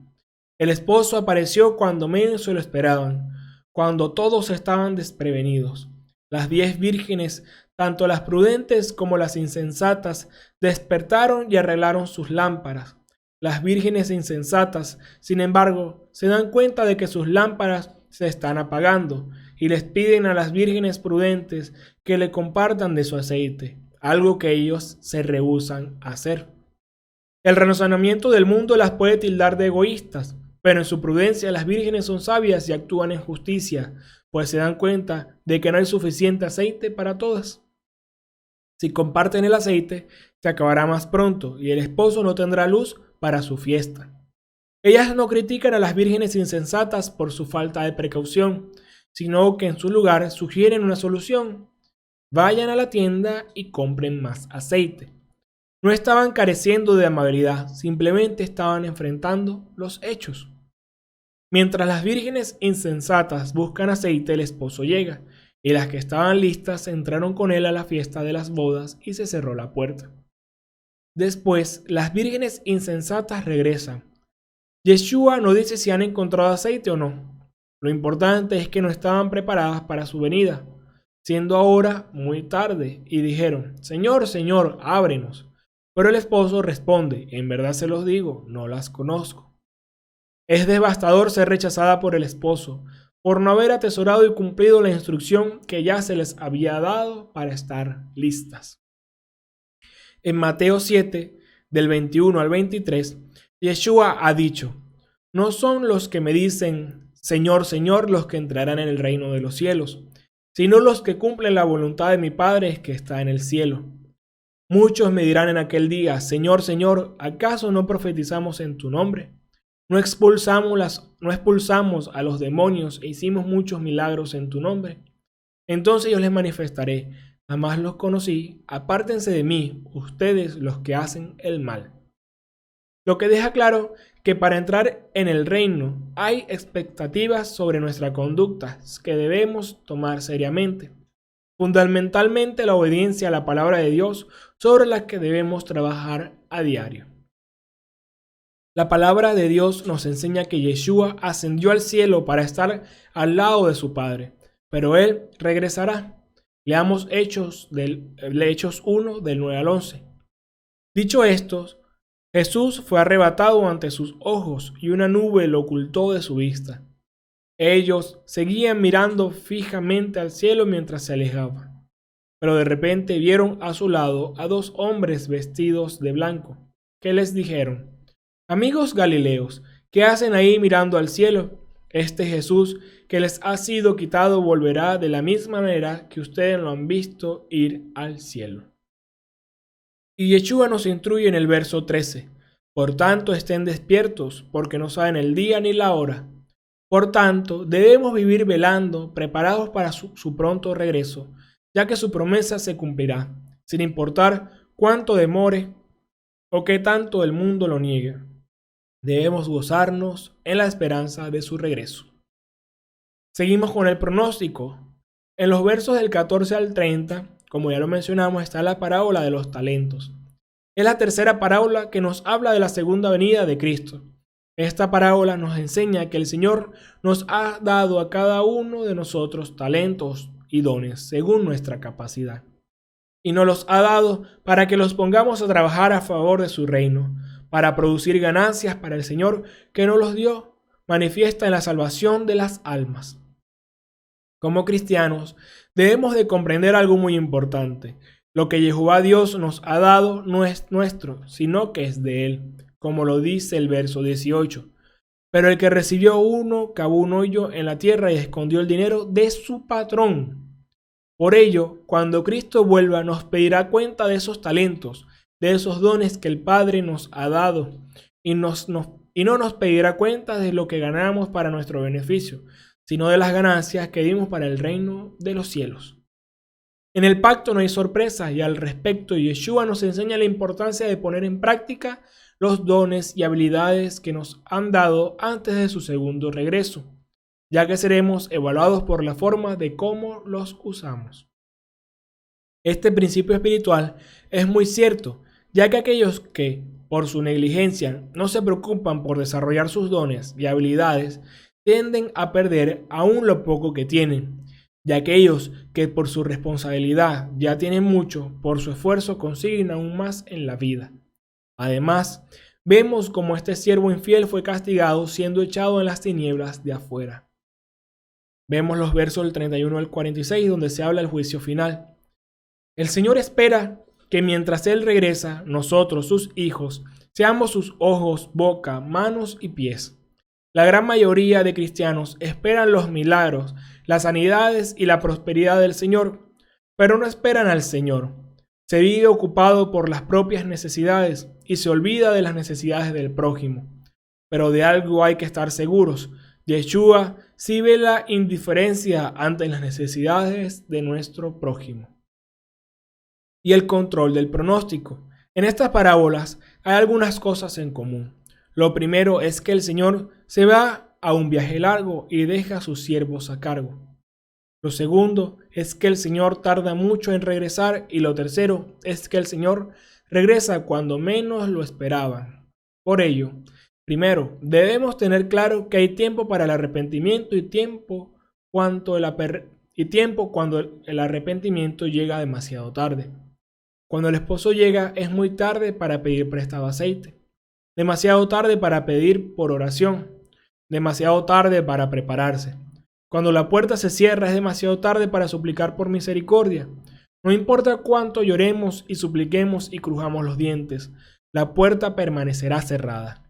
El esposo apareció cuando menos se lo esperaban, cuando todos estaban desprevenidos. Las 10 vírgenes, tanto las prudentes como las insensatas, despertaron y arreglaron sus lámparas. Las vírgenes insensatas, sin embargo, se dan cuenta de que sus lámparas se están apagando y les piden a las vírgenes prudentes que le compartan de su aceite, algo que ellos se rehúsan a hacer. El razonamiento del mundo las puede tildar de egoístas, pero en su prudencia las vírgenes son sabias y actúan en justicia, pues se dan cuenta de que no hay suficiente aceite para todas. Si comparten el aceite, se acabará más pronto y el esposo no tendrá luz para su fiesta. Ellas no critican a las vírgenes insensatas por su falta de precaución, sino que en su lugar sugieren una solución. Vayan a la tienda y compren más aceite. No estaban careciendo de amabilidad, simplemente estaban enfrentando los hechos. Mientras las vírgenes insensatas buscan aceite, el esposo llega, y las que estaban listas entraron con él a la fiesta de las bodas y se cerró la puerta. Después, las vírgenes insensatas regresan. Yeshua no dice si han encontrado aceite o no. Lo importante es que no estaban preparadas para su venida, siendo ahora muy tarde, y dijeron: Señor, Señor, ábrenos. Pero el esposo responde: en verdad se los digo, no las conozco. Es devastador ser rechazada por el esposo, por no haber atesorado y cumplido la instrucción que ya se les había dado para estar listas. En Mateo 7, del 21 al 23, Yeshua ha dicho: no son los que me dicen Señor, Señor los que entrarán en el reino de los cielos, sino los que cumplen la voluntad de mi Padre que está en el cielo. Muchos me dirán en aquel día: Señor, Señor, ¿acaso no profetizamos en tu nombre? ¿No expulsamos a los demonios e hicimos muchos milagros en tu nombre? Entonces yo les manifestaré: jamás los conocí, apártense de mí, ustedes los que hacen el mal. Lo que deja claro que para entrar en el reino hay expectativas sobre nuestra conducta que debemos tomar seriamente. Fundamentalmente la obediencia a la palabra de Dios, sobre la que debemos trabajar a diario. La palabra de Dios nos enseña que Yeshua ascendió al cielo para estar al lado de su Padre, pero Él regresará. Leamos Hechos 1, del 9 al 11. Dicho esto, Jesús fue arrebatado ante sus ojos y una nube lo ocultó de su vista. Ellos seguían mirando fijamente al cielo mientras se alejaban, pero de repente vieron a su lado a 2 hombres vestidos de blanco, que les dijeron: Amigos Galileos, ¿qué hacen ahí mirando al cielo? Este Jesús que les ha sido quitado volverá de la misma manera que ustedes lo han visto ir al cielo. Y Yeshua nos instruye en el verso 13: Por tanto estén despiertos, porque no saben el día ni la hora. Por tanto, debemos vivir velando, preparados para su pronto regreso, ya que su promesa se cumplirá, sin importar cuánto demore o qué tanto el mundo lo niegue. Debemos gozarnos en la esperanza de su regreso. Seguimos con el pronóstico. En los versos del 14 al 30, como ya lo mencionamos, está la parábola de los talentos. Es la tercera parábola que nos habla de la segunda venida de Cristo. Esta parábola nos enseña que el Señor nos ha dado a cada uno de nosotros talentos y dones según nuestra capacidad. Y nos los ha dado para que los pongamos a trabajar a favor de su reino, para producir ganancias para el Señor que nos los dio, manifiesta en la salvación de las almas. Como cristianos, debemos de comprender algo muy importante. Lo que Jehová Dios nos ha dado no es nuestro, sino que es de Él, como lo dice el verso 18. Pero el que recibió uno cavó un hoyo en la tierra y escondió el dinero de su patrón. Por ello, cuando Cristo vuelva, nos pedirá cuenta de esos talentos, de esos dones que el Padre nos ha dado, y no nos pedirá cuenta de lo que ganamos para nuestro beneficio, sino de las ganancias que dimos para el reino de los cielos. En el pacto no hay sorpresa, y al respecto Yeshua nos enseña la importancia de poner en práctica los dones y habilidades que nos han dado antes de su segundo regreso, ya que seremos evaluados por la forma de cómo los usamos. Este principio espiritual es muy cierto, ya que aquellos que, por su negligencia, no se preocupan por desarrollar sus dones y habilidades, tienden a perder aún lo poco que tienen, y aquellos que por su responsabilidad ya tienen mucho, por su esfuerzo consiguen aún más en la vida. Además, vemos cómo este siervo infiel fue castigado siendo echado en las tinieblas de afuera. Vemos los versos del 31 al 46 donde se habla del juicio final. El Señor espera que mientras Él regresa, nosotros, sus hijos, seamos sus ojos, boca, manos y pies. La gran mayoría de cristianos esperan los milagros, las sanidades y la prosperidad del Señor, pero no esperan al Señor. Se vive ocupado por las propias necesidades y se olvida de las necesidades del prójimo. Pero de algo hay que estar seguros. Yeshua sí ve la indiferencia ante las necesidades de nuestro prójimo. Y el control del pronóstico. En estas parábolas hay algunas cosas en común. Lo primero es que el Señor se va a un viaje largo y deja a sus siervos a cargo. Lo segundo es que el Señor tarda mucho en regresar y lo tercero es que el Señor regresa cuando menos lo esperaban. Por ello, primero, debemos tener claro que hay tiempo para el arrepentimiento y tiempo cuando el arrepentimiento llega demasiado tarde. Cuando el esposo llega es muy tarde para pedir prestado aceite, demasiado tarde para pedir por oración, demasiado tarde para prepararse. Cuando la puerta se cierra es demasiado tarde para suplicar por misericordia. No importa cuánto lloremos y supliquemos y crujamos los dientes, la puerta permanecerá cerrada.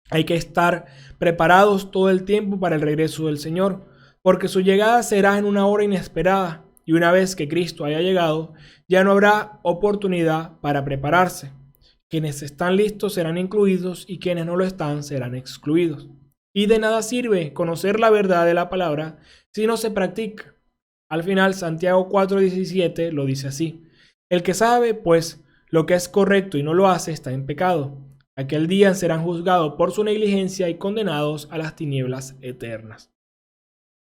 Hay que estar preparados todo el tiempo para el regreso del Señor, porque su llegada será en una hora inesperada, y una vez que Cristo haya llegado, ya no habrá oportunidad para prepararse. Quienes están listos serán incluidos y quienes no lo están serán excluidos. Y de nada sirve conocer la verdad de la palabra si no se practica. Al final, Santiago 4:17 lo dice así: el que sabe, pues, lo que es correcto y no lo hace está en pecado. Aquel día serán juzgados por su negligencia y condenados a las tinieblas eternas.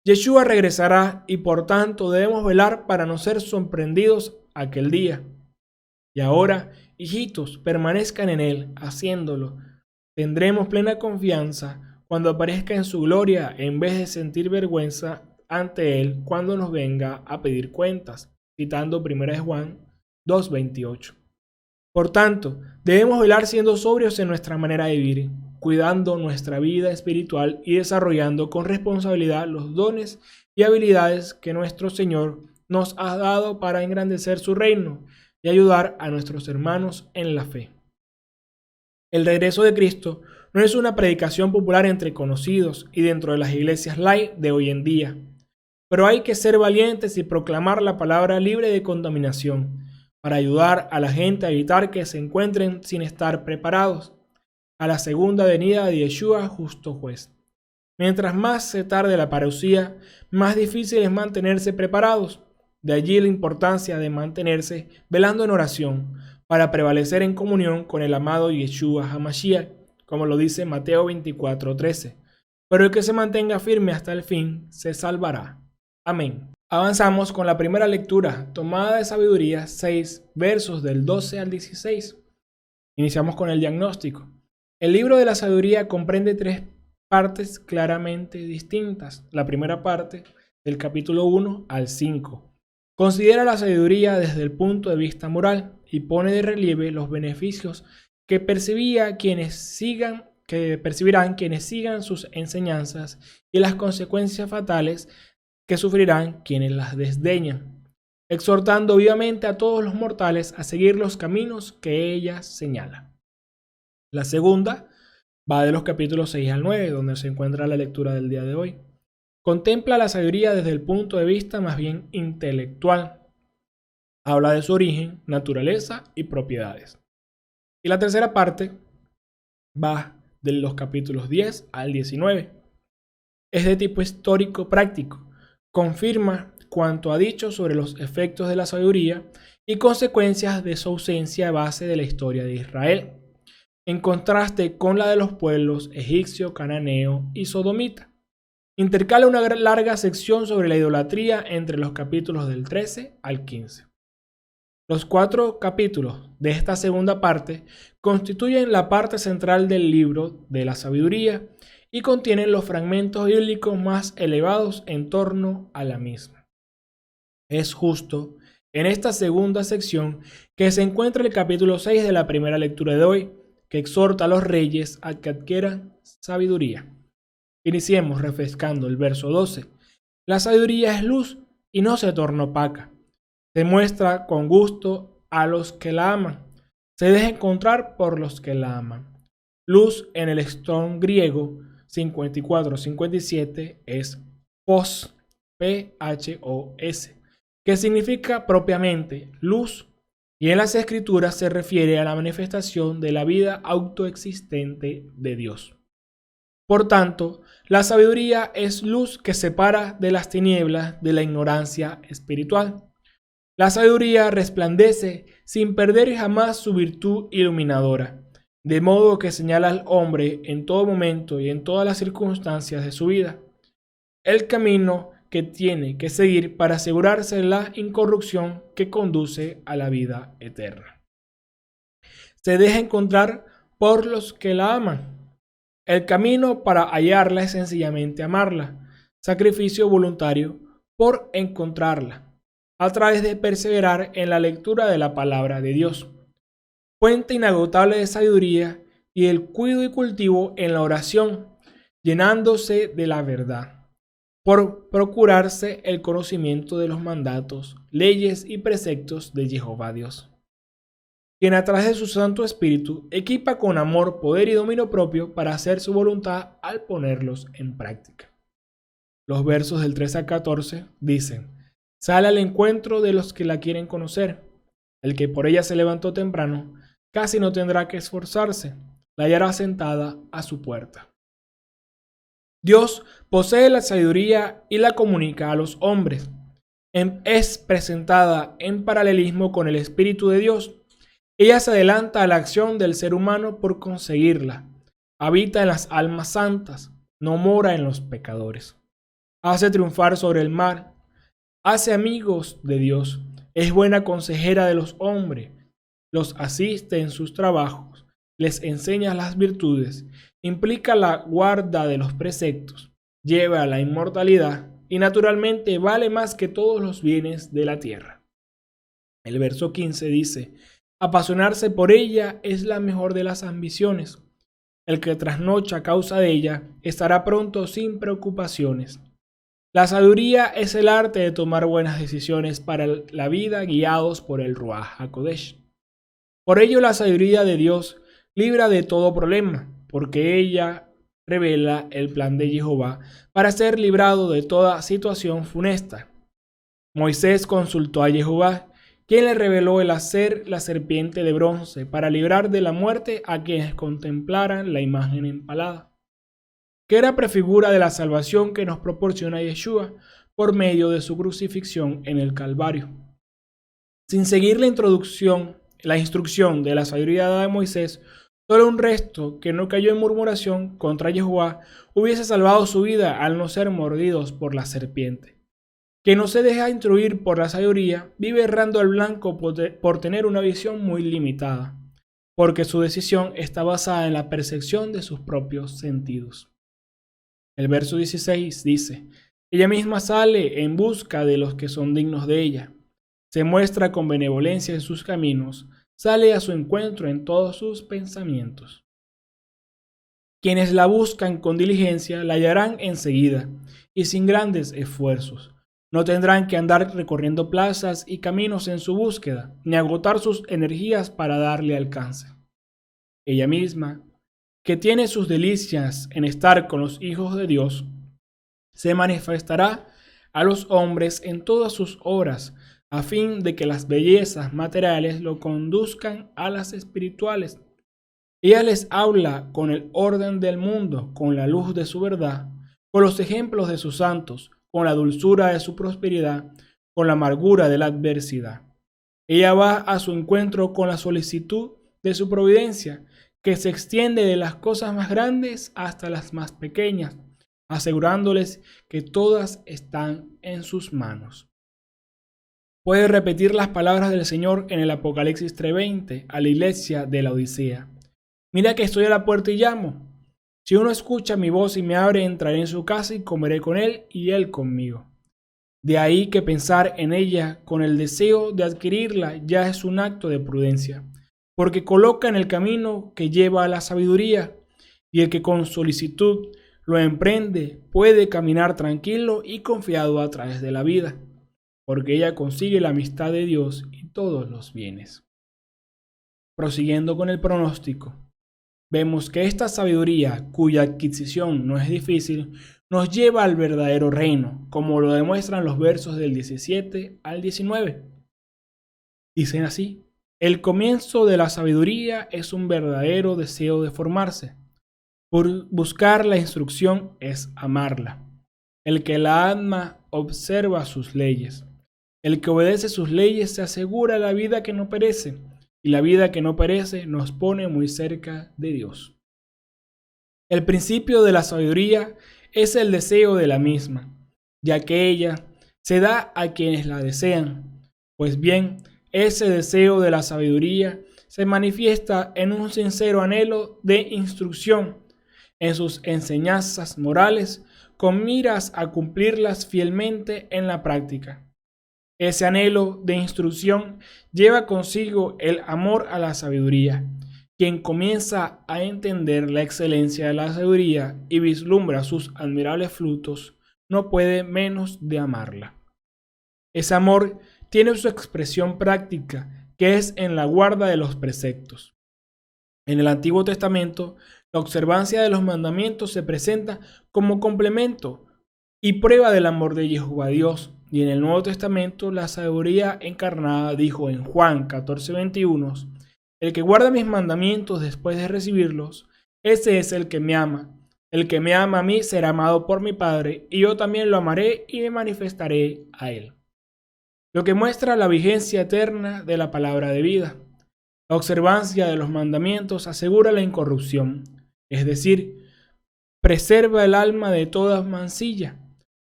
Yeshua regresará y por tanto debemos velar para no ser sorprendidos aquel día. Y ahora, hijitos, permanezcan en Él, haciéndolo. Tendremos plena confianza cuando aparezca en su gloria en vez de sentir vergüenza ante Él cuando nos venga a pedir cuentas, citando 1 Juan 2:28. Por tanto, debemos velar siendo sobrios en nuestra manera de vivir, cuidando nuestra vida espiritual y desarrollando con responsabilidad los dones y habilidades que nuestro Señor nos ha dado para engrandecer su reino y ayudar a nuestros hermanos en la fe. El regreso de Cristo no es una predicación popular entre conocidos y dentro de las iglesias light de hoy en día, pero hay que ser valientes y proclamar la palabra libre de contaminación para ayudar a la gente a evitar que se encuentren sin estar preparados a la segunda venida de Yeshua, justo juez. Mientras más se tarde la parucía, más difícil es mantenerse preparados. De allí la importancia de mantenerse velando en oración para prevalecer en comunión con el amado Yeshua HaMashiach, como lo dice Mateo 24:13. Pero el que se mantenga firme hasta el fin se salvará. Amén. Avanzamos con la primera lectura, tomada de Sabiduría 6, versos del 12 al 16. Iniciamos con el diagnóstico. El libro de la sabiduría comprende 3 partes claramente distintas. La primera parte, del capítulo 1 al 5, considera la sabiduría desde el punto de vista moral y pone de relieve los beneficios que percibirán quienes sigan sus enseñanzas y las consecuencias fatales que sufrirán quienes las desdeñan, exhortando vivamente a todos los mortales a seguir los caminos que ella señala. La segunda va de los capítulos 6 al 9, donde se encuentra la lectura del día de hoy. Contempla la sabiduría desde el punto de vista más bien intelectual. Habla de su origen, naturaleza y propiedades. Y la tercera parte va de los capítulos 10 al 19. Es de tipo histórico práctico. Confirma cuanto ha dicho sobre los efectos de la sabiduría y consecuencias de su ausencia a base de la historia de Israel. en contraste con la de los pueblos egipcio, cananeo y sodomita. Intercala una larga sección sobre la idolatría entre los capítulos del 13 al 15. Los 4 capítulos de esta segunda parte constituyen la parte central del libro de la sabiduría y contienen los fragmentos bíblicos más elevados en torno a la misma. Es justo en esta segunda sección que se encuentra el capítulo 6 de la primera lectura de hoy, que exhorta a los reyes a que adquieran sabiduría. Iniciemos refrescando el verso 12. La sabiduría es luz y no se torna opaca. Se muestra con gusto a los que la aman. Se deja encontrar por los que la aman. Luz en el Strong griego 54-57 es phos, P-H-O-S, que significa propiamente luz, y en las escrituras se refiere a la manifestación de la vida autoexistente de Dios. Por tanto, la sabiduría es luz que separa de las tinieblas de la ignorancia espiritual. La sabiduría resplandece sin perder jamás su virtud iluminadora, de modo que señala al hombre en todo momento y en todas las circunstancias de su vida el camino que tiene que seguir para asegurarse la incorrupción que conduce a la vida eterna. Se deja encontrar por los que la aman. El camino para hallarla es sencillamente amarla, sacrificio voluntario por encontrarla, a través de perseverar en la lectura de la palabra de Dios, fuente inagotable de sabiduría, y el cuidado y cultivo en la oración, llenándose de la verdad, por procurarse el conocimiento de los mandatos, leyes y preceptos de Jehová Dios, quien a través de su Santo Espíritu equipa con amor, poder y dominio propio para hacer su voluntad al ponerlos en práctica. Los versos del 13 al 14 dicen: sale al encuentro de los que la quieren conocer. El que por ella se levantó temprano, casi no tendrá que esforzarse, la hallará sentada a su puerta. Dios posee la sabiduría y la comunica a los hombres. Es presentada en paralelismo con el Espíritu de Dios. Ella se adelanta a la acción del ser humano por conseguirla. Habita en las almas santas, no mora en los pecadores. Hace triunfar sobre el mal. Hace amigos de Dios. Es buena consejera de los hombres. Los asiste en sus trabajos. Les enseña las virtudes. Implica la guarda de los preceptos, lleva a la inmortalidad y naturalmente vale más que todos los bienes de la tierra. El verso 15 dice: apasionarse por ella es la mejor de las ambiciones. El que trasnocha a causa de ella estará pronto sin preocupaciones. La sabiduría es el arte de tomar buenas decisiones para la vida guiados por el Ruach HaKodesh. Por ello la sabiduría de Dios libra de todo problema, porque ella revela el plan de Jehová para ser librado de toda situación funesta. Moisés consultó a Jehová, quien le reveló el hacer la serpiente de bronce para librar de la muerte a quienes contemplaran la imagen empalada, que era prefigura de la salvación que nos proporciona Yeshua por medio de su crucifixión en el Calvario. Sin seguir la instrucción de la sabiduría de Moisés, solo un resto que no cayó en murmuración contra Jehová hubiese salvado su vida al no ser mordidos por la serpiente. Que no se deja instruir por la sabiduría vive errando al blanco por tener una visión muy limitada, porque su decisión está basada en la percepción de sus propios sentidos. El verso 16 dice: ella misma sale en busca de los que son dignos de ella, se muestra con benevolencia en sus caminos, sale a su encuentro en todos sus pensamientos. Quienes la buscan con diligencia la hallarán enseguida y sin grandes esfuerzos. No tendrán que andar recorriendo plazas y caminos en su búsqueda, ni agotar sus energías para darle alcance. Ella misma, que tiene sus delicias en estar con los hijos de Dios, se manifestará a los hombres en todas sus obras, a fin de que las bellezas materiales lo conduzcan a las espirituales. Ella les habla con el orden del mundo, con la luz de su verdad, con los ejemplos de sus santos, con la dulzura de su prosperidad, con la amargura de la adversidad. Ella va a su encuentro con la solicitud de su providencia, que se extiende de las cosas más grandes hasta las más pequeñas, asegurándoles que todas están en sus manos. Puede repetir las palabras del Señor en el Apocalipsis 3:20 a la iglesia de la Odisea. Mira que estoy a la puerta y llamo. Si uno escucha mi voz y me abre, entraré en su casa y comeré con él y él conmigo. De ahí que pensar en ella con el deseo de adquirirla ya es un acto de prudencia, porque coloca en el camino que lleva a la sabiduría, y el que con solicitud lo emprende puede caminar tranquilo y confiado a través de la vida, porque ella consigue la amistad de Dios y todos los bienes. Prosiguiendo con el pronóstico, vemos que esta sabiduría, cuya adquisición no es difícil, nos lleva al verdadero reino, como lo demuestran los versos del 17 al 19. Dicen así: el comienzo de la sabiduría es un verdadero deseo de formarse. Por buscar la instrucción es amarla. El que la ama observa sus leyes. El que obedece sus leyes se asegura la vida que no perece, y la vida que no perece nos pone muy cerca de Dios. El principio de la sabiduría es el deseo de la misma, ya que ella se da a quienes la desean. Pues bien, ese deseo de la sabiduría se manifiesta en un sincero anhelo de instrucción en sus enseñanzas morales, con miras a cumplirlas fielmente en la práctica. Ese anhelo de instrucción lleva consigo el amor a la sabiduría. Quien comienza a entender la excelencia de la sabiduría y vislumbra sus admirables frutos, no puede menos de amarla. Ese amor tiene su expresión práctica, que es en la guarda de los preceptos. En el Antiguo Testamento, la observancia de los mandamientos se presenta como complemento y prueba del amor de Jehová Dios. Y en el Nuevo Testamento, la sabiduría encarnada dijo en Juan 14:21, el que guarda mis mandamientos después de recibirlos, ese es el que me ama. El que me ama a mí será amado por mi Padre, y yo también lo amaré y me manifestaré a él. Lo que muestra la vigencia eterna de la palabra de vida. La observancia de los mandamientos asegura la incorrupción, es decir, preserva el alma de toda mancilla.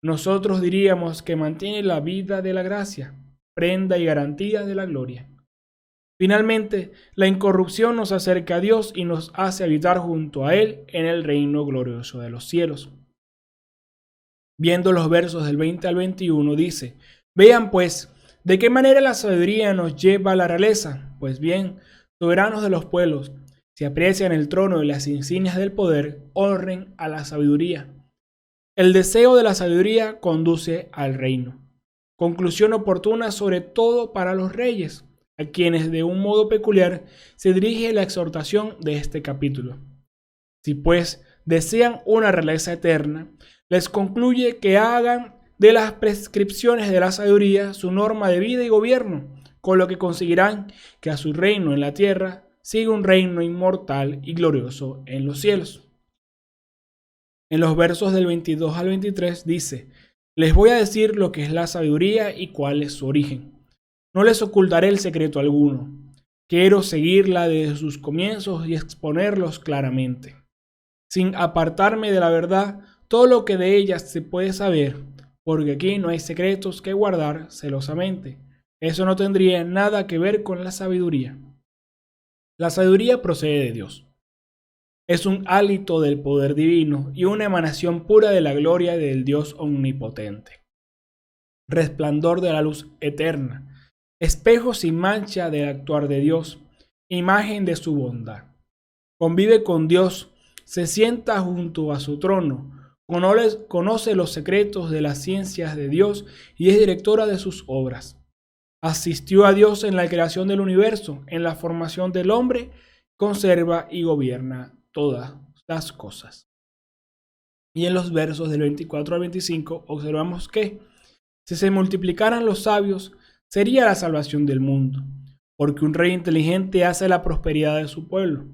Nosotros diríamos que mantiene la vida de la gracia, prenda y garantía de la gloria. Finalmente, la incorrupción nos acerca a Dios y nos hace habitar junto a Él en el reino glorioso de los cielos. Viendo los versos del 20 al 21 dice: vean pues, ¿de qué manera la sabiduría nos lleva a la realeza? Pues bien, soberanos de los pueblos, si aprecian el trono y las insignias del poder, honren a la sabiduría. El deseo de la sabiduría conduce al reino. Conclusión oportuna sobre todo para los reyes, a quienes de un modo peculiar se dirige la exhortación de este capítulo. Si pues desean una realeza eterna, les concluye que hagan de las prescripciones de la sabiduría su norma de vida y gobierno, con lo que conseguirán que a su reino en la tierra siga un reino inmortal y glorioso en los cielos. En los versos del 22 al 23 dice: les voy a decir lo que es la sabiduría y cuál es su origen. No les ocultaré el secreto alguno. Quiero seguirla desde sus comienzos y exponerlos claramente, sin apartarme de la verdad todo lo que de ella se puede saber, porque aquí no hay secretos que guardar celosamente. Eso no tendría nada que ver con la sabiduría. La sabiduría procede de Dios. Es un hálito del poder divino y una emanación pura de la gloria del Dios omnipotente. Resplandor de la luz eterna, espejo sin mancha del actuar de Dios, imagen de su bondad. Convive con Dios, se sienta junto a su trono, conoce los secretos de las ciencias de Dios y es directora de sus obras. Asistió a Dios en la creación del universo, en la formación del hombre, conserva y gobierna todas las cosas. Y en los versos del 24 al 25 observamos que si se multiplicaran los sabios, sería la salvación del mundo, porque un rey inteligente hace la prosperidad de su pueblo.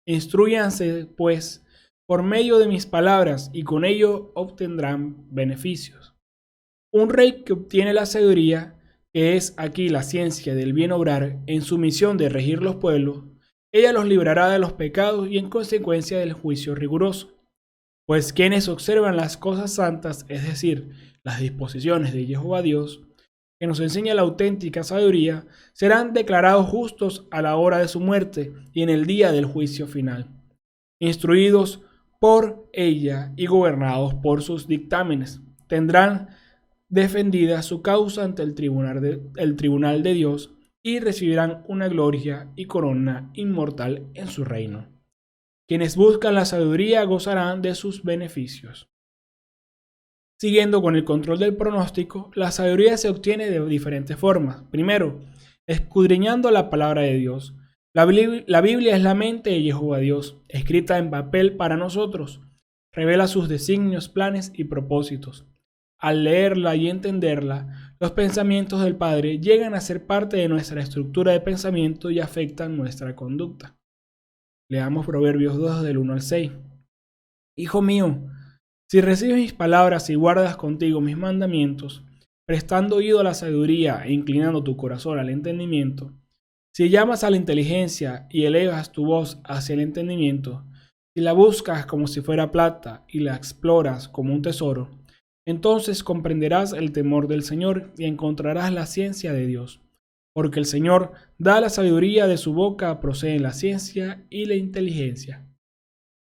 Instrúyanse, pues, por medio de mis palabras, y con ello obtendrán beneficios. Un rey que obtiene la sabiduría, que es aquí la ciencia del bien obrar, en su misión de regir los pueblos, ella los librará de los pecados y en consecuencia del juicio riguroso. Pues quienes observan las cosas santas, es decir, las disposiciones de Jehová Dios, que nos enseña la auténtica sabiduría, serán declarados justos a la hora de su muerte y en el día del juicio final, instruidos por ella y gobernados por sus dictámenes. Tendrán defendida su causa ante el tribunal de Dios y recibirán una gloria y corona inmortal en su reino. Quienes buscan la sabiduría gozarán de sus beneficios. Siguiendo con el control del pronóstico, la sabiduría se obtiene de diferentes formas. Primero, escudriñando la palabra de Dios. La Biblia es la mente de Jehová Dios, escrita en papel para nosotros. Revela sus designios, planes y propósitos. Al leerla y entenderla, los pensamientos del Padre llegan a ser parte de nuestra estructura de pensamiento y afectan nuestra conducta. Leamos Proverbios 2 del 1 al 6. Hijo mío, si recibes mis palabras y guardas contigo mis mandamientos, prestando oído a la sabiduría e inclinando tu corazón al entendimiento, si llamas a la inteligencia y elevas tu voz hacia el entendimiento, si la buscas como si fuera plata y la exploras como un tesoro, entonces comprenderás el temor del Señor y encontrarás la ciencia de Dios. Porque el Señor da la sabiduría, de su boca proceden la ciencia y la inteligencia.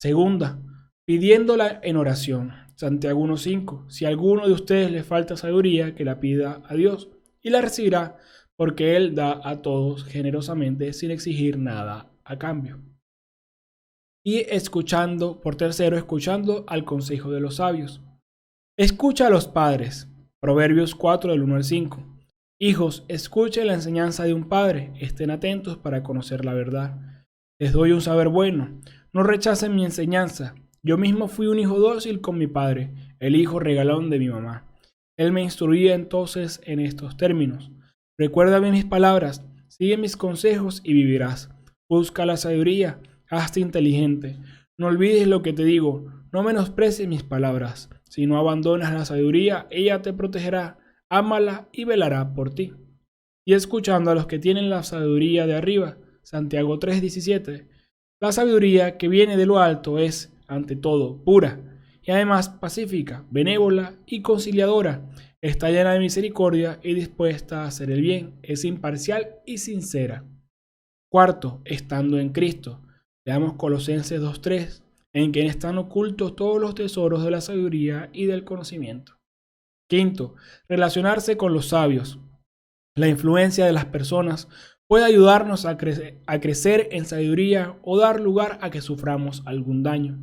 Segunda, pidiéndola en oración. Santiago 1:5. Si a alguno de ustedes le falta sabiduría, que la pida a Dios y la recibirá, porque Él da a todos generosamente sin exigir nada a cambio. Y escuchando, por tercero, escuchando al consejo de los sabios. Escucha a los padres. Proverbios 4 del 1 al 5. Hijos, escuchen la enseñanza de un padre, estén atentos para conocer la verdad. Les doy un saber bueno, no rechacen mi enseñanza. Yo mismo fui un hijo dócil con mi padre, el hijo regalón de mi mamá. Él me instruía entonces en estos términos. Recuérdame mis palabras, sigue mis consejos y vivirás. Busca la sabiduría, hazte inteligente. No olvides lo que te digo, no menosprecies mis palabras. Si no abandonas la sabiduría, ella te protegerá. Ámala y velará por ti. Y escuchando a los que tienen la sabiduría de arriba, Santiago 3:17, la sabiduría que viene de lo alto es, ante todo, pura, y además pacífica, benévola y conciliadora, está llena de misericordia y dispuesta a hacer el bien, es imparcial y sincera. Cuarto, estando en Cristo. Leamos Colosenses 2:3, en quien están ocultos todos los tesoros de la sabiduría y del conocimiento. Quinto, relacionarse con los sabios. La influencia de las personas puede ayudarnos a crecer en sabiduría o dar lugar a que suframos algún daño.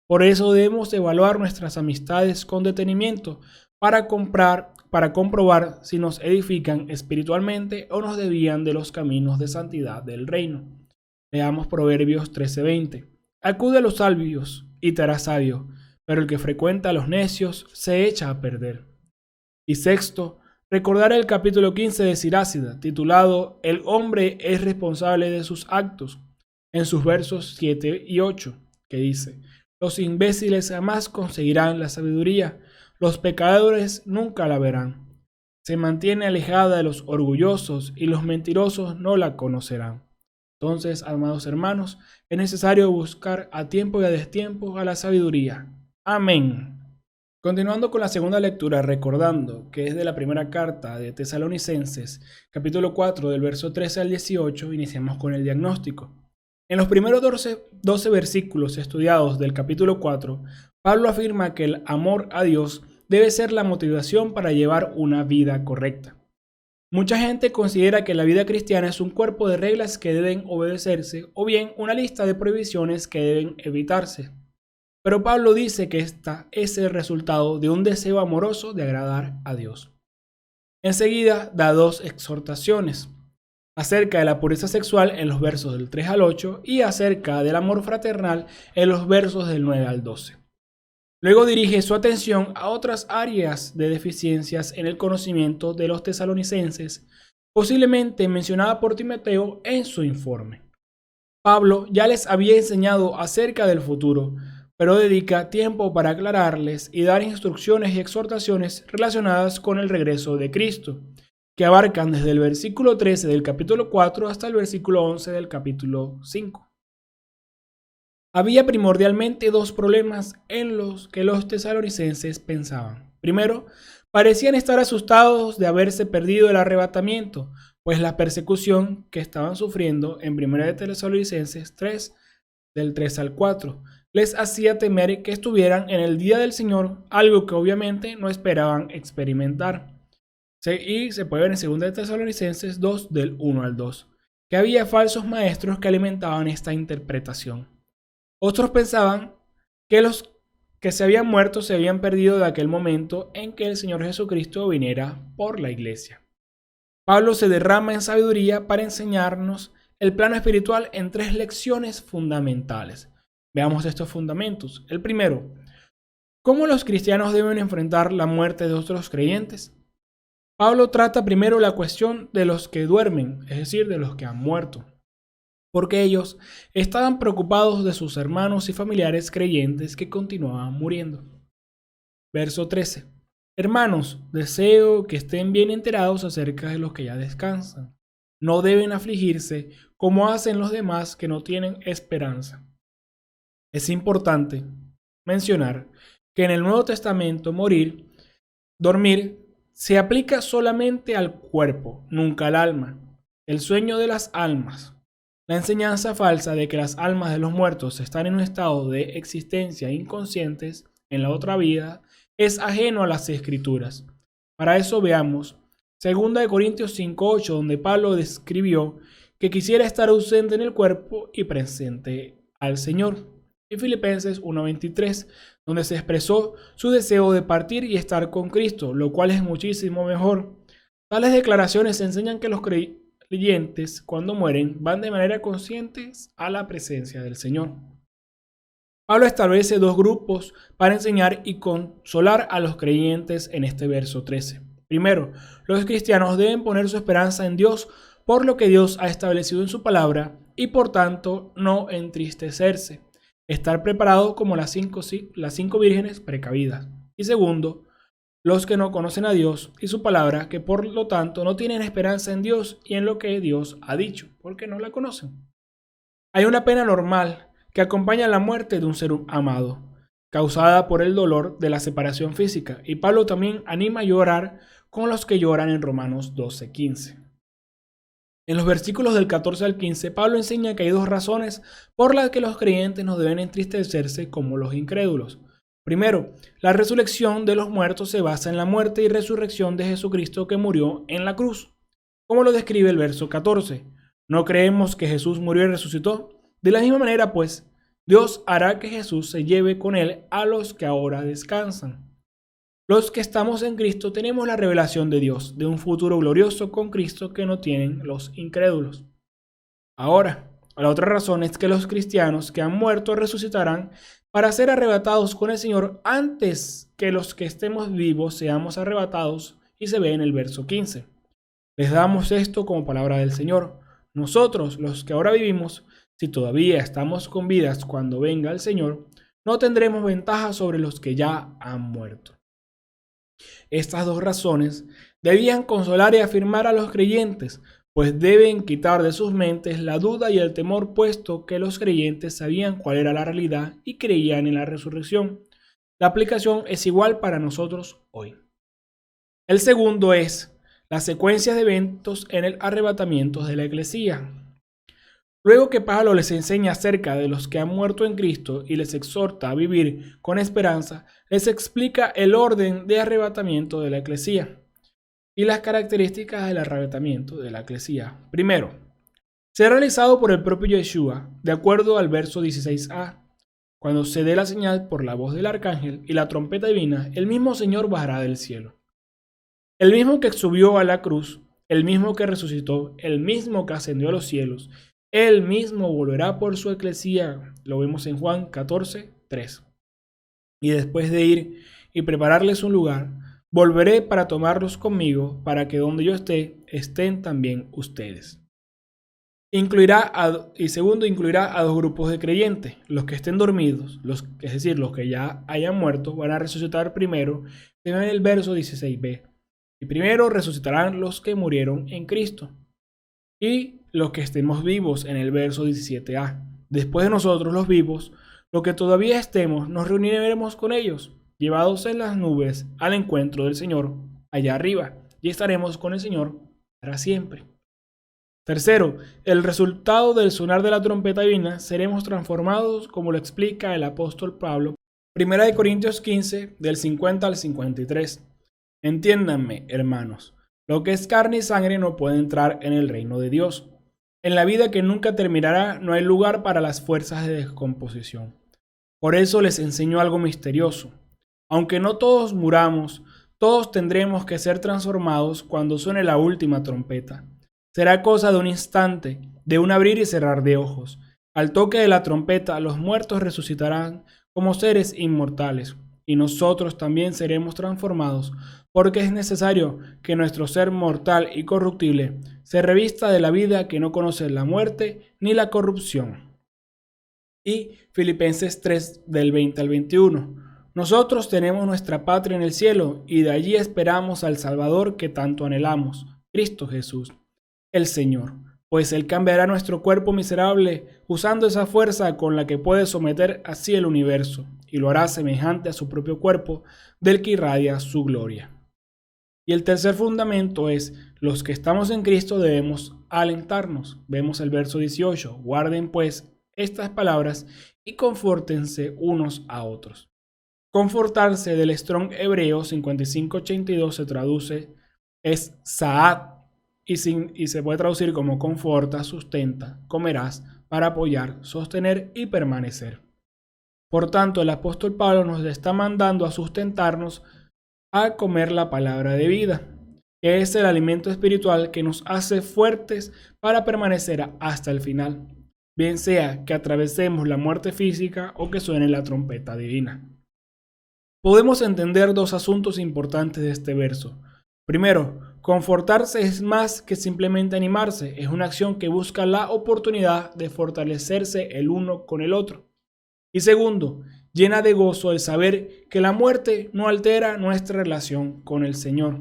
Por eso debemos evaluar nuestras amistades con detenimiento para comprobar si nos edifican espiritualmente o nos desvían de los caminos de santidad del reino. Leamos Proverbios 13:20. Acude a los sabios y te harás sabio, pero el que frecuenta a los necios se echa a perder. Y sexto, recordar el capítulo 15 de Sirácida, titulado El hombre es responsable de sus actos, en sus versos 7 y 8, que dice: los imbéciles jamás conseguirán la sabiduría, los pecadores nunca la verán. Se mantiene alejada de los orgullosos y los mentirosos no la conocerán. Entonces, amados hermanos, es necesario buscar a tiempo y a destiempo a la sabiduría. Amén. Continuando con la segunda lectura, recordando que es de la primera carta de Tesalonicenses, capítulo 4, del verso 13 al 18, iniciamos con el diagnóstico. En los primeros 12 versículos estudiados del capítulo 4, Pablo afirma que el amor a Dios debe ser la motivación para llevar una vida correcta. Mucha gente considera que la vida cristiana es un cuerpo de reglas que deben obedecerse o bien una lista de prohibiciones que deben evitarse. Pero Pablo dice que esta es el resultado de un deseo amoroso de agradar a Dios. Enseguida da dos exhortaciones, acerca de la pureza sexual en los versos del 3 al 8 y acerca del amor fraternal en los versos del 9 al 12. Luego dirige su atención a otras áreas de deficiencias en el conocimiento de los tesalonicenses, posiblemente mencionada por Timoteo en su informe. Pablo ya les había enseñado acerca del futuro, pero dedica tiempo para aclararles y dar instrucciones y exhortaciones relacionadas con el regreso de Cristo, que abarcan desde el versículo 13 del capítulo 4 hasta el versículo 11 del capítulo 5. Había primordialmente dos problemas en los que los tesalonicenses pensaban. Primero, parecían estar asustados de haberse perdido el arrebatamiento, pues la persecución que estaban sufriendo en 1 de Tesalonicenses 3, del 3 al 4, les hacía temer que estuvieran en el día del Señor, algo que obviamente no esperaban experimentar. Y se puede ver en 2 de Tesalonicenses 2, del 1 al 2, que había falsos maestros que alimentaban esta interpretación. Otros pensaban que los que se habían muerto se habían perdido de aquel momento en que el Señor Jesucristo viniera por la iglesia. Pablo se derrama en sabiduría para enseñarnos el plano espiritual en 3 lecciones fundamentales. Veamos estos fundamentos. El primero, ¿cómo los cristianos deben enfrentar la muerte de otros creyentes? Pablo trata primero la cuestión de los que duermen, es decir, de los que han muerto, porque ellos estaban preocupados de sus hermanos y familiares creyentes que continuaban muriendo. Verso 13. Hermanos, deseo que estén bien enterados acerca de los que ya descansan. No deben afligirse como hacen los demás que no tienen esperanza. Es importante mencionar que en el Nuevo Testamento dormir, se aplica solamente al cuerpo, nunca al alma. El sueño de las almas. La enseñanza falsa de que las almas de los muertos están en un estado de existencia inconscientes en la otra vida es ajeno a las Escrituras. Para eso veamos 2 Corintios 5:8, donde Pablo describió que quisiera estar ausente en el cuerpo y presente al Señor. Y Filipenses 1:23, donde se expresó su deseo de partir y estar con Cristo, lo cual es muchísimo mejor. Tales declaraciones enseñan que los creyentes, cuando mueren, van de manera consciente a la presencia del Señor. Pablo establece 2 grupos para enseñar y consolar a los creyentes en este verso 13. Primero, los cristianos deben poner su esperanza en Dios por lo que Dios ha establecido en su palabra y por tanto no entristecerse. Estar preparado como las 5 vírgenes precavidas. Y segundo, los que no conocen a Dios y su palabra, que por lo tanto no tienen esperanza en Dios y en lo que Dios ha dicho, porque no la conocen. Hay una pena normal que acompaña la muerte de un ser amado, causada por el dolor de la separación física, y Pablo también anima a llorar con los que lloran en Romanos 12:15. En los versículos del 14 al 15, Pablo enseña que hay 2 razones por las que los creyentes no deben entristecerse como los incrédulos. Primero, la resurrección de los muertos se basa en la muerte y resurrección de Jesucristo que murió en la cruz, como lo describe el verso 14. ¿No creemos que Jesús murió y resucitó? De la misma manera, pues, Dios hará que Jesús se lleve con él a los que ahora descansan. Los que estamos en Cristo tenemos la revelación de Dios, de un futuro glorioso con Cristo que no tienen los incrédulos. Ahora, la otra razón es que los cristianos que han muerto resucitarán para ser arrebatados con el Señor antes que los que estemos vivos seamos arrebatados, y se ve en el verso 15. Les damos esto como palabra del Señor. Nosotros, los que ahora vivimos, si todavía estamos con vidas cuando venga el Señor, no tendremos ventaja sobre los que ya han muerto. Estas 2 razones debían consolar y afirmar a los creyentes, pues deben quitar de sus mentes la duda y el temor, puesto que los creyentes sabían cuál era la realidad y creían en la resurrección. La aplicación es igual para nosotros hoy. El segundo es la secuencia de eventos en el arrebatamiento de la Iglesia. Luego que Pablo les enseña acerca de los que han muerto en Cristo y les exhorta a vivir con esperanza, les explica el orden de arrebatamiento de la Iglesia y las características del arrebatamiento de la Iglesia. Primero, será realizado por el propio Yeshua, de acuerdo al verso 16a. Cuando se dé la señal por la voz del arcángel y la trompeta divina, el mismo Señor bajará del cielo. El mismo que subió a la cruz, el mismo que resucitó, el mismo que ascendió a los cielos, él mismo volverá por su eclesía. Lo vemos en Juan 14:3. Y después de ir y prepararles un lugar, volveré para tomarlos conmigo, para que donde yo esté, estén también ustedes. Segundo, incluirá a 2 grupos de creyentes. Los que estén dormidos, es decir, los que ya hayan muerto, van a resucitar primero, en el verso 16b. Y primero resucitarán los que murieron en Cristo. Y los que estemos vivos en el verso 17a. Después de nosotros los vivos, los que todavía estemos, nos reuniremos con ellos, llevados en las nubes al encuentro del Señor allá arriba, y estaremos con el Señor para siempre. Tercero, el resultado del sonar de la trompeta divina, seremos transformados como lo explica el apóstol Pablo, 1 Corintios 15, del 50 al 53. Entiéndanme, hermanos, lo que es carne y sangre no puede entrar en el reino de Dios. En la vida que nunca terminará no hay lugar para las fuerzas de descomposición. Por eso les enseño algo misterioso. Aunque no todos muramos, todos tendremos que ser transformados cuando suene la última trompeta. Será cosa de un instante, de un abrir y cerrar de ojos. Al toque de la trompeta, los muertos resucitarán como seres inmortales, y nosotros también seremos transformados, porque es necesario que nuestro ser mortal y corruptible se revista de la vida que no conoce la muerte ni la corrupción. Y Filipenses 3, del 20 al 21. Nosotros tenemos nuestra patria en el cielo, y de allí esperamos al Salvador que tanto anhelamos, Cristo Jesús, el Señor. Pues Él cambiará nuestro cuerpo miserable usando esa fuerza con la que puede someter así el universo, y lo hará semejante a su propio cuerpo, del que irradia su gloria. Y el tercer fundamento es, los que estamos en Cristo debemos alentarnos. Vemos el verso 18, guarden pues estas palabras y confórtense unos a otros. Confortarse del Strong Hebreo 5582 se traduce, es Saad, y se puede traducir como conforta, sustenta, comerás, para apoyar, sostener y permanecer. Por tanto, el apóstol Pablo nos está mandando a sustentarnos a comer la palabra de vida, que es el alimento espiritual que nos hace fuertes para permanecer hasta el final, bien sea que atravesemos la muerte física o que suene la trompeta divina. Podemos entender dos asuntos importantes de este verso. Primero, confortarse es más que simplemente animarse, es una acción que busca la oportunidad de fortalecerse el uno con el otro. Y segundo, llena de gozo el saber que la muerte no altera nuestra relación con el Señor.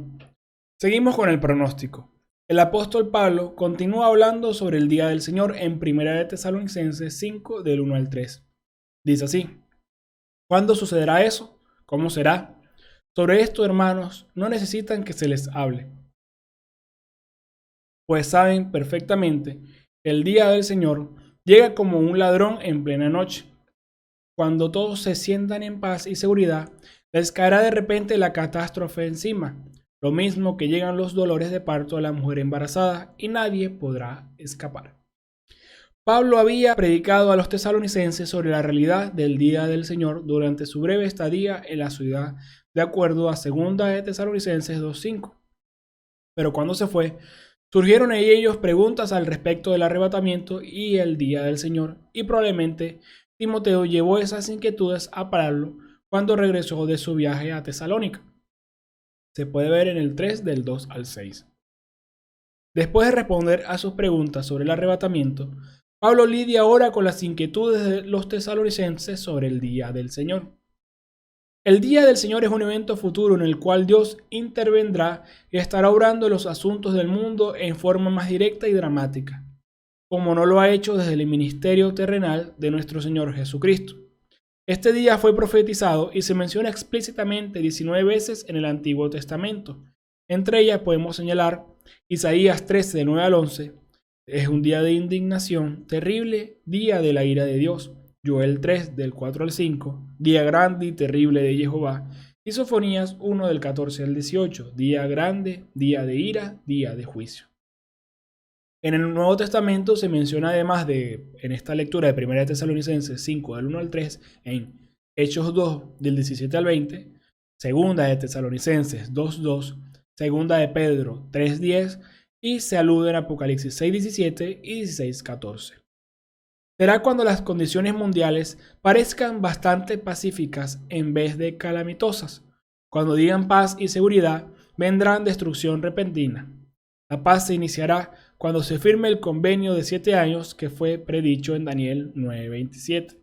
Seguimos con el pronóstico. El apóstol Pablo continúa hablando sobre el día del Señor en 1 Tesalonicenses 5, del 1 al 3. Dice así: ¿cuándo sucederá eso? ¿Cómo será? Sobre esto, hermanos, no necesitan que se les hable, pues saben perfectamente que el día del Señor llega como un ladrón en plena noche. Cuando todos se sientan en paz y seguridad, les caerá de repente la catástrofe encima, lo mismo que llegan los dolores de parto a la mujer embarazada, y nadie podrá escapar. Pablo había predicado a los tesalonicenses sobre la realidad del día del Señor durante su breve estadía en la ciudad, de acuerdo a 2 de Tesalonicenses 2:5. Pero cuando se fue, surgieron en ellos preguntas al respecto del arrebatamiento y el día del Señor, y probablemente Timoteo llevó esas inquietudes a Pablo cuando regresó de su viaje a Tesalónica. Se puede ver en el 3 del 2 al 6. Después de responder a sus preguntas sobre el arrebatamiento, Pablo lidia ahora con las inquietudes de los tesalonicenses sobre el día del Señor. El día del Señor es un evento futuro en el cual Dios intervendrá y estará obrando los asuntos del mundo en forma más directa y dramática, como no lo ha hecho desde el ministerio terrenal de nuestro Señor Jesucristo. Este día fue profetizado y se menciona explícitamente 19 veces en el Antiguo Testamento. Entre ellas podemos señalar Isaías 13, del 9 al 11, es un día de indignación, terrible día de la ira de Dios. Joel 3, del 4 al 5, día grande y terrible de Jehová. Y Sofonías 1, del 14 al 18, día grande, día de ira, día de juicio. En el Nuevo Testamento se menciona además en esta lectura de 1 Tesalonicenses 5, del 1 al 3, en Hechos 2, del 17 al 20, 2 de Tesalonicenses 2:2, 2 de Pedro 3:10 y se alude en Apocalipsis 6:17 y 16:14. Será cuando las condiciones mundiales parezcan bastante pacíficas en vez de calamitosas. Cuando digan paz y seguridad, vendrán destrucción repentina. La paz se iniciará cuando se firme el convenio de 7 años que fue predicho en Daniel 9:27.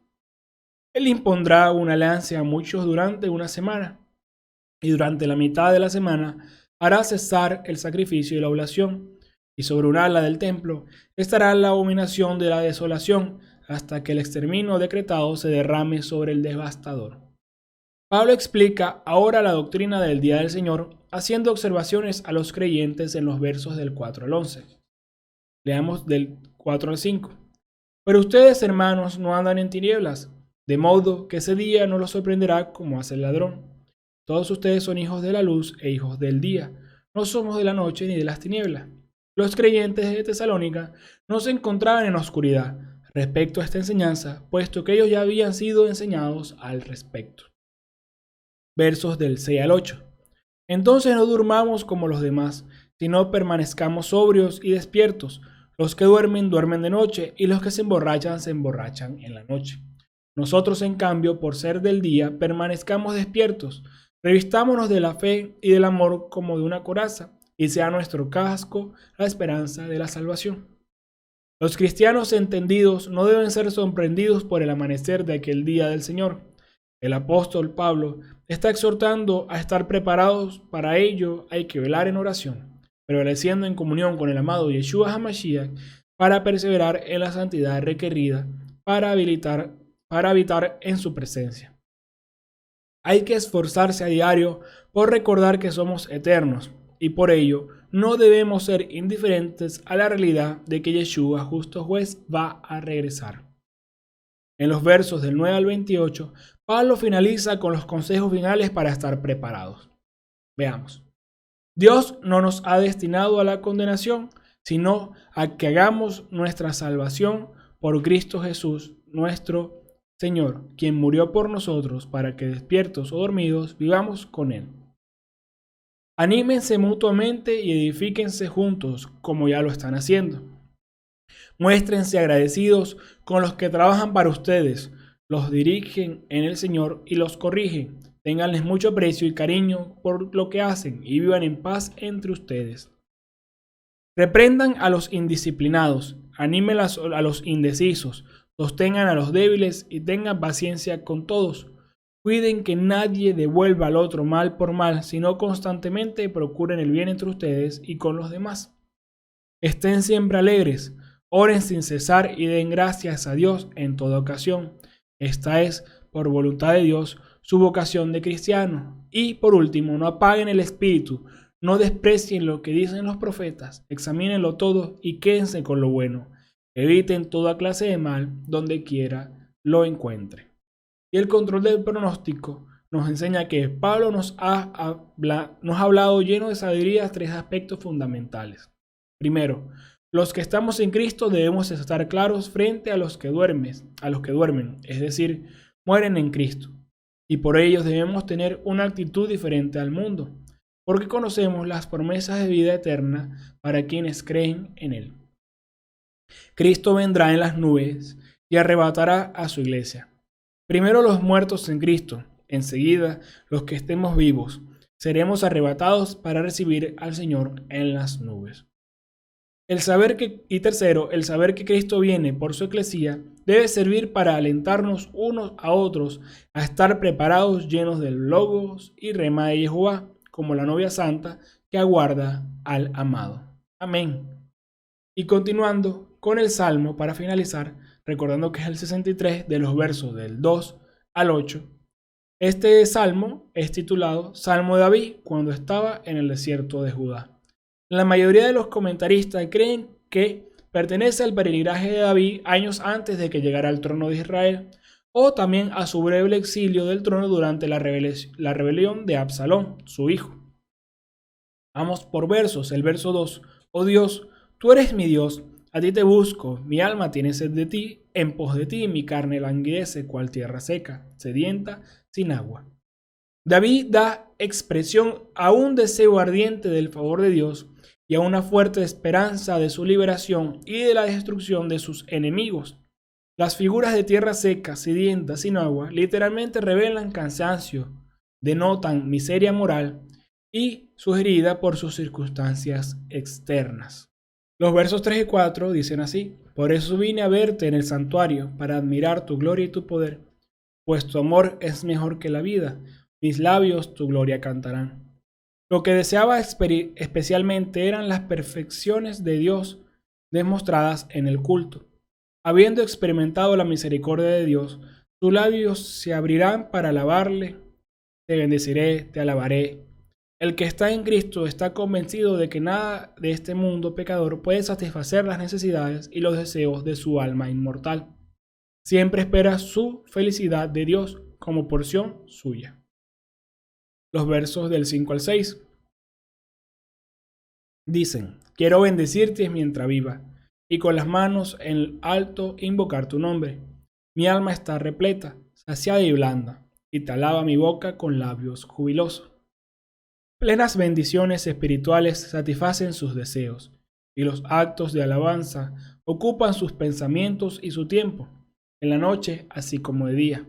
Él impondrá una lanza a muchos durante una semana, y durante la mitad de la semana hará cesar el sacrificio y la oblación, y sobre un ala del templo estará la abominación de la desolación, hasta que el exterminio decretado se derrame sobre el devastador. Pablo explica ahora la doctrina del día del Señor, haciendo observaciones a los creyentes en los versos del 4 al 11. Leamos del 4 al 5. Pero ustedes, hermanos, no andan en tinieblas, de modo que ese día no los sorprenderá como hace el ladrón. Todos ustedes son hijos de la luz e hijos del día. No somos de la noche ni de las tinieblas. Los creyentes de Tesalónica no se encontraban en oscuridad respecto a esta enseñanza, puesto que ellos ya habían sido enseñados al respecto. Versos del 6 al 8. Entonces no durmamos como los demás, sino permanezcamos sobrios y despiertos. Los que duermen, duermen de noche, y los que se emborrachan en la noche. Nosotros, en cambio, por ser del día, permanezcamos despiertos, revistámonos de la fe y del amor como de una coraza, y sea nuestro casco la esperanza de la salvación. Los cristianos entendidos no deben ser sorprendidos por el amanecer de aquel día del Señor. El apóstol Pablo está exhortando a estar preparados. Para ello hay que velar en oración, prevaleciendo en comunión con el amado Yeshua HaMashiach, para perseverar en la santidad requerida para habitar en su presencia. Hay que esforzarse a diario por recordar que somos eternos, y por ello no debemos ser indiferentes a la realidad de que Yeshua, justo juez, va a regresar. En los versos del 9 al 28, Pablo finaliza con los consejos finales para estar preparados. Veamos. Dios no nos ha destinado a la condenación, sino a que hagamos nuestra salvación por Cristo Jesús, nuestro Señor, quien murió por nosotros para que despiertos o dormidos vivamos con Él. Anímense mutuamente y edifíquense juntos, como ya lo están haciendo. Muéstrense agradecidos con los que trabajan para ustedes, los dirigen en el Señor y los corrigen. Ténganles mucho aprecio y cariño por lo que hacen y vivan en paz entre ustedes. Reprendan a los indisciplinados, animen a los indecisos, sostengan a los débiles y tengan paciencia con todos. Cuiden que nadie devuelva al otro mal por mal, sino constantemente procuren el bien entre ustedes y con los demás. Estén siempre alegres, oren sin cesar y den gracias a Dios en toda ocasión. Esta es, por voluntad de Dios, su vocación de cristiano. Y por último, no apaguen el espíritu, no desprecien lo que dicen los profetas, examínenlo todo y quédense con lo bueno. Eviten toda clase de mal donde quiera lo encuentre. Y el control del pronóstico nos enseña que Pablo nos ha hablado lleno de sabiduría tres aspectos fundamentales. Primero, los que estamos en Cristo debemos estar claros frente a los que duermen, es decir, mueren en Cristo. Y por ellos debemos tener una actitud diferente al mundo, porque conocemos las promesas de vida eterna para quienes creen en Él. Cristo vendrá en las nubes y arrebatará a su iglesia. Primero los muertos en Cristo, enseguida los que estemos vivos, seremos arrebatados para recibir al Señor en las nubes. Tercero, el saber que Cristo viene por su eclesía debe servir para alentarnos unos a otros a estar preparados, llenos del Logos y Rema de Jehová, como la novia santa que aguarda al amado. Amén. Y continuando con el Salmo para finalizar, recordando que es el 63 de los versos del 2 al 8. Este salmo es titulado Salmo de David cuando estaba en el desierto de Judá. La mayoría de los comentaristas creen que pertenece al peregrinaje de David años antes de que llegara al trono de Israel, o también a su breve exilio del trono durante la rebelión de Absalón, su hijo. Vamos por versos. El verso 2. Oh Dios, tú eres mi Dios, a ti te busco, mi alma tiene sed de ti, en pos de ti mi carne languidece cual tierra seca, sedienta, sin agua. David da expresión a un deseo ardiente del favor de Dios y a una fuerte esperanza de su liberación y de la destrucción de sus enemigos. Las figuras de tierra seca, sedienta, sin agua, literalmente revelan cansancio, denotan miseria moral y sugerida por sus circunstancias externas. Los versos 3 y 4 dicen así: Por eso vine a verte en el santuario, para admirar tu gloria y tu poder, pues tu amor es mejor que la vida, mis labios tu gloria cantarán. Lo que deseaba especialmente eran las perfecciones de Dios demostradas en el culto. Habiendo experimentado la misericordia de Dios, tus labios se abrirán para alabarle. Te bendeciré, te alabaré. El que está en Cristo está convencido de que nada de este mundo pecador puede satisfacer las necesidades y los deseos de su alma inmortal. Siempre espera su felicidad de Dios como porción suya. Los versos del 5 al 6 dicen: quiero bendecirte mientras viva, y con las manos en alto invocar tu nombre. Mi alma está repleta, saciada y blanda, y te alaba mi boca con labios jubilosos. Plenas bendiciones espirituales satisfacen sus deseos, y los actos de alabanza ocupan sus pensamientos y su tiempo, en la noche así como de día.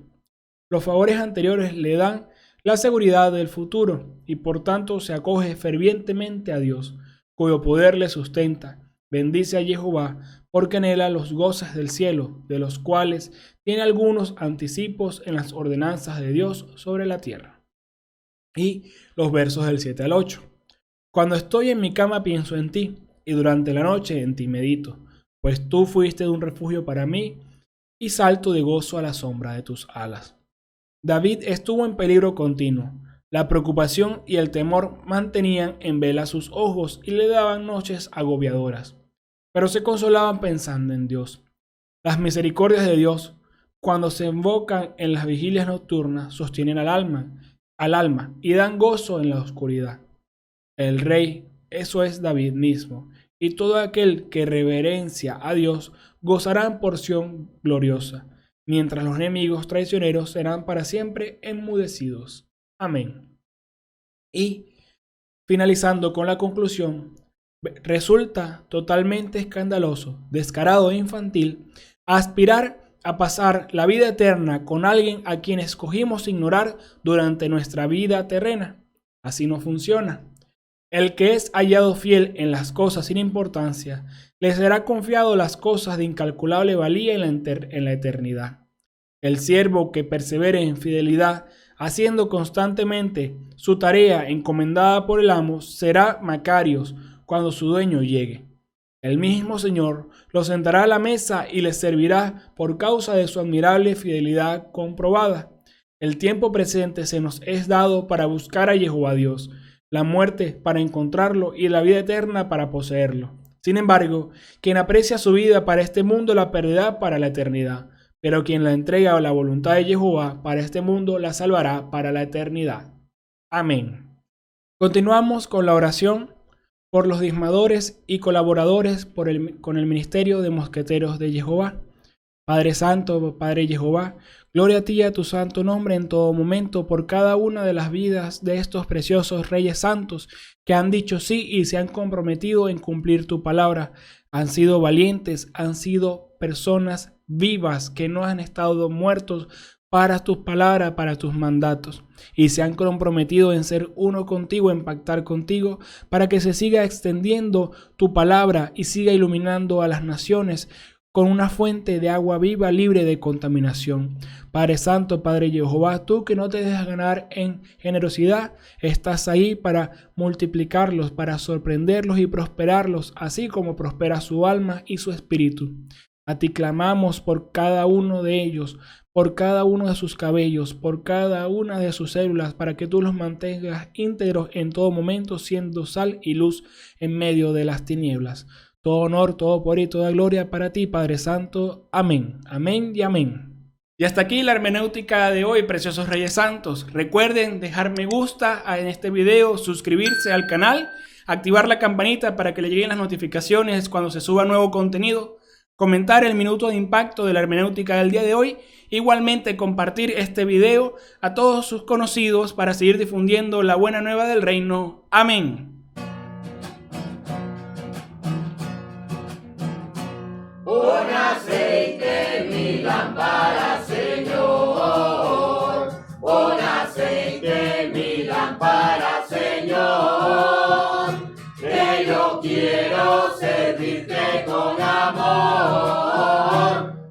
Los favores anteriores le dan la seguridad del futuro, y por tanto se acoge fervientemente a Dios, cuyo poder le sustenta. Bendice a Jehová, porque anhela los goces del cielo, de los cuales tiene algunos anticipos en las ordenanzas de Dios sobre la tierra. Y los versos del 7 al 8. Cuando estoy en mi cama pienso en ti, y durante la noche en ti medito, pues tú fuiste un refugio para mí, y salto de gozo a la sombra de tus alas. David estuvo en peligro continuo. La preocupación y el temor mantenían en vela sus ojos y le daban noches agobiadoras, pero se consolaban pensando en Dios. Las misericordias de Dios, cuando se invocan en las vigilias nocturnas, sostienen al alma y dan gozo en la oscuridad. El rey, eso es David mismo, y todo aquel que reverencia a Dios gozarán porción gloriosa, mientras los enemigos traicioneros serán para siempre enmudecidos. Amén. Y finalizando con la conclusión, resulta totalmente escandaloso, descarado e infantil aspirar a pasar la vida eterna con alguien a quien escogimos ignorar durante nuestra vida terrena. Así no funciona. El que es hallado fiel en las cosas sin importancia, le será confiado las cosas de incalculable valía en la eternidad. El siervo que persevere en fidelidad, haciendo constantemente su tarea encomendada por el amo, será Macarios cuando su dueño llegue. El mismo Señor lo sentará a la mesa y les servirá por causa de su admirable fidelidad comprobada. El tiempo presente se nos es dado para buscar a Jehová Dios, la muerte para encontrarlo y la vida eterna para poseerlo. Sin embargo, quien aprecia su vida para este mundo la perderá para la eternidad, pero quien la entrega a la voluntad de Jehová para este mundo la salvará para la eternidad. Amén. Continuamos con la oración por los diezmadores y colaboradores con el ministerio de mosqueteros de Jehová. Padre Santo, Padre Jehová, gloria a ti y a tu santo nombre en todo momento por cada una de las vidas de estos preciosos reyes santos que han dicho sí y se han comprometido en cumplir tu palabra. Han sido valientes, han sido personas vivas que no han estado muertos para tus palabras, para tus mandatos, y se han comprometido en ser uno contigo, en pactar contigo, para que se siga extendiendo tu palabra y siga iluminando a las naciones con una fuente de agua viva libre de contaminación. Padre Santo, Padre Jehová, tú que no te dejas ganar en generosidad, estás ahí para multiplicarlos, para sorprenderlos y prosperarlos, así como prospera su alma y su espíritu. A ti clamamos por cada uno de ellos, por cada uno de sus cabellos, por cada una de sus células, para que tú los mantengas íntegros en todo momento, siendo sal y luz en medio de las tinieblas. Todo honor, todo poder y toda gloria para ti, Padre Santo. Amén. Amén y amén. Y hasta aquí la hermenéutica de hoy, preciosos Reyes Santos. Recuerden dejar me gusta en este video, suscribirse al canal, activar la campanita para que le lleguen las notificaciones cuando se suba nuevo contenido, comentar el minuto de impacto de la hermenéutica del día de hoy, igualmente compartir este video a todos sus conocidos para seguir difundiendo la buena nueva del reino. Amén. Pon aceite en mi lámpara, Señor. Pon aceite en mi lámpara, Señor. Que yo quiero servirte con amor.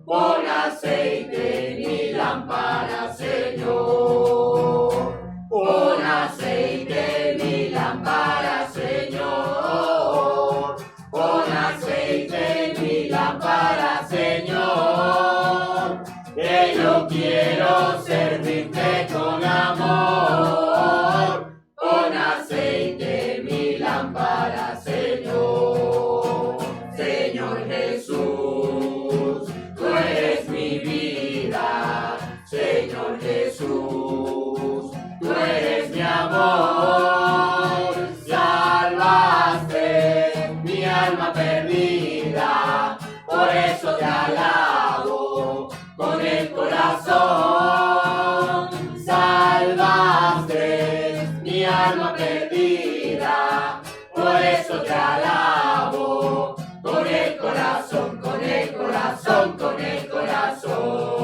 Pon aceite en mi lámpara, Señor. Pon aceite en mi lámpara. aceite en mi lámpara, Señor. Señor Jesús, tú eres mi vida. Señor Jesús, tú eres mi amor. Salvaste mi alma perdida, por eso te alabo con el corazón. Salvaste mi alma perdida, por eso te alabo con el corazón, con el corazón, con el corazón.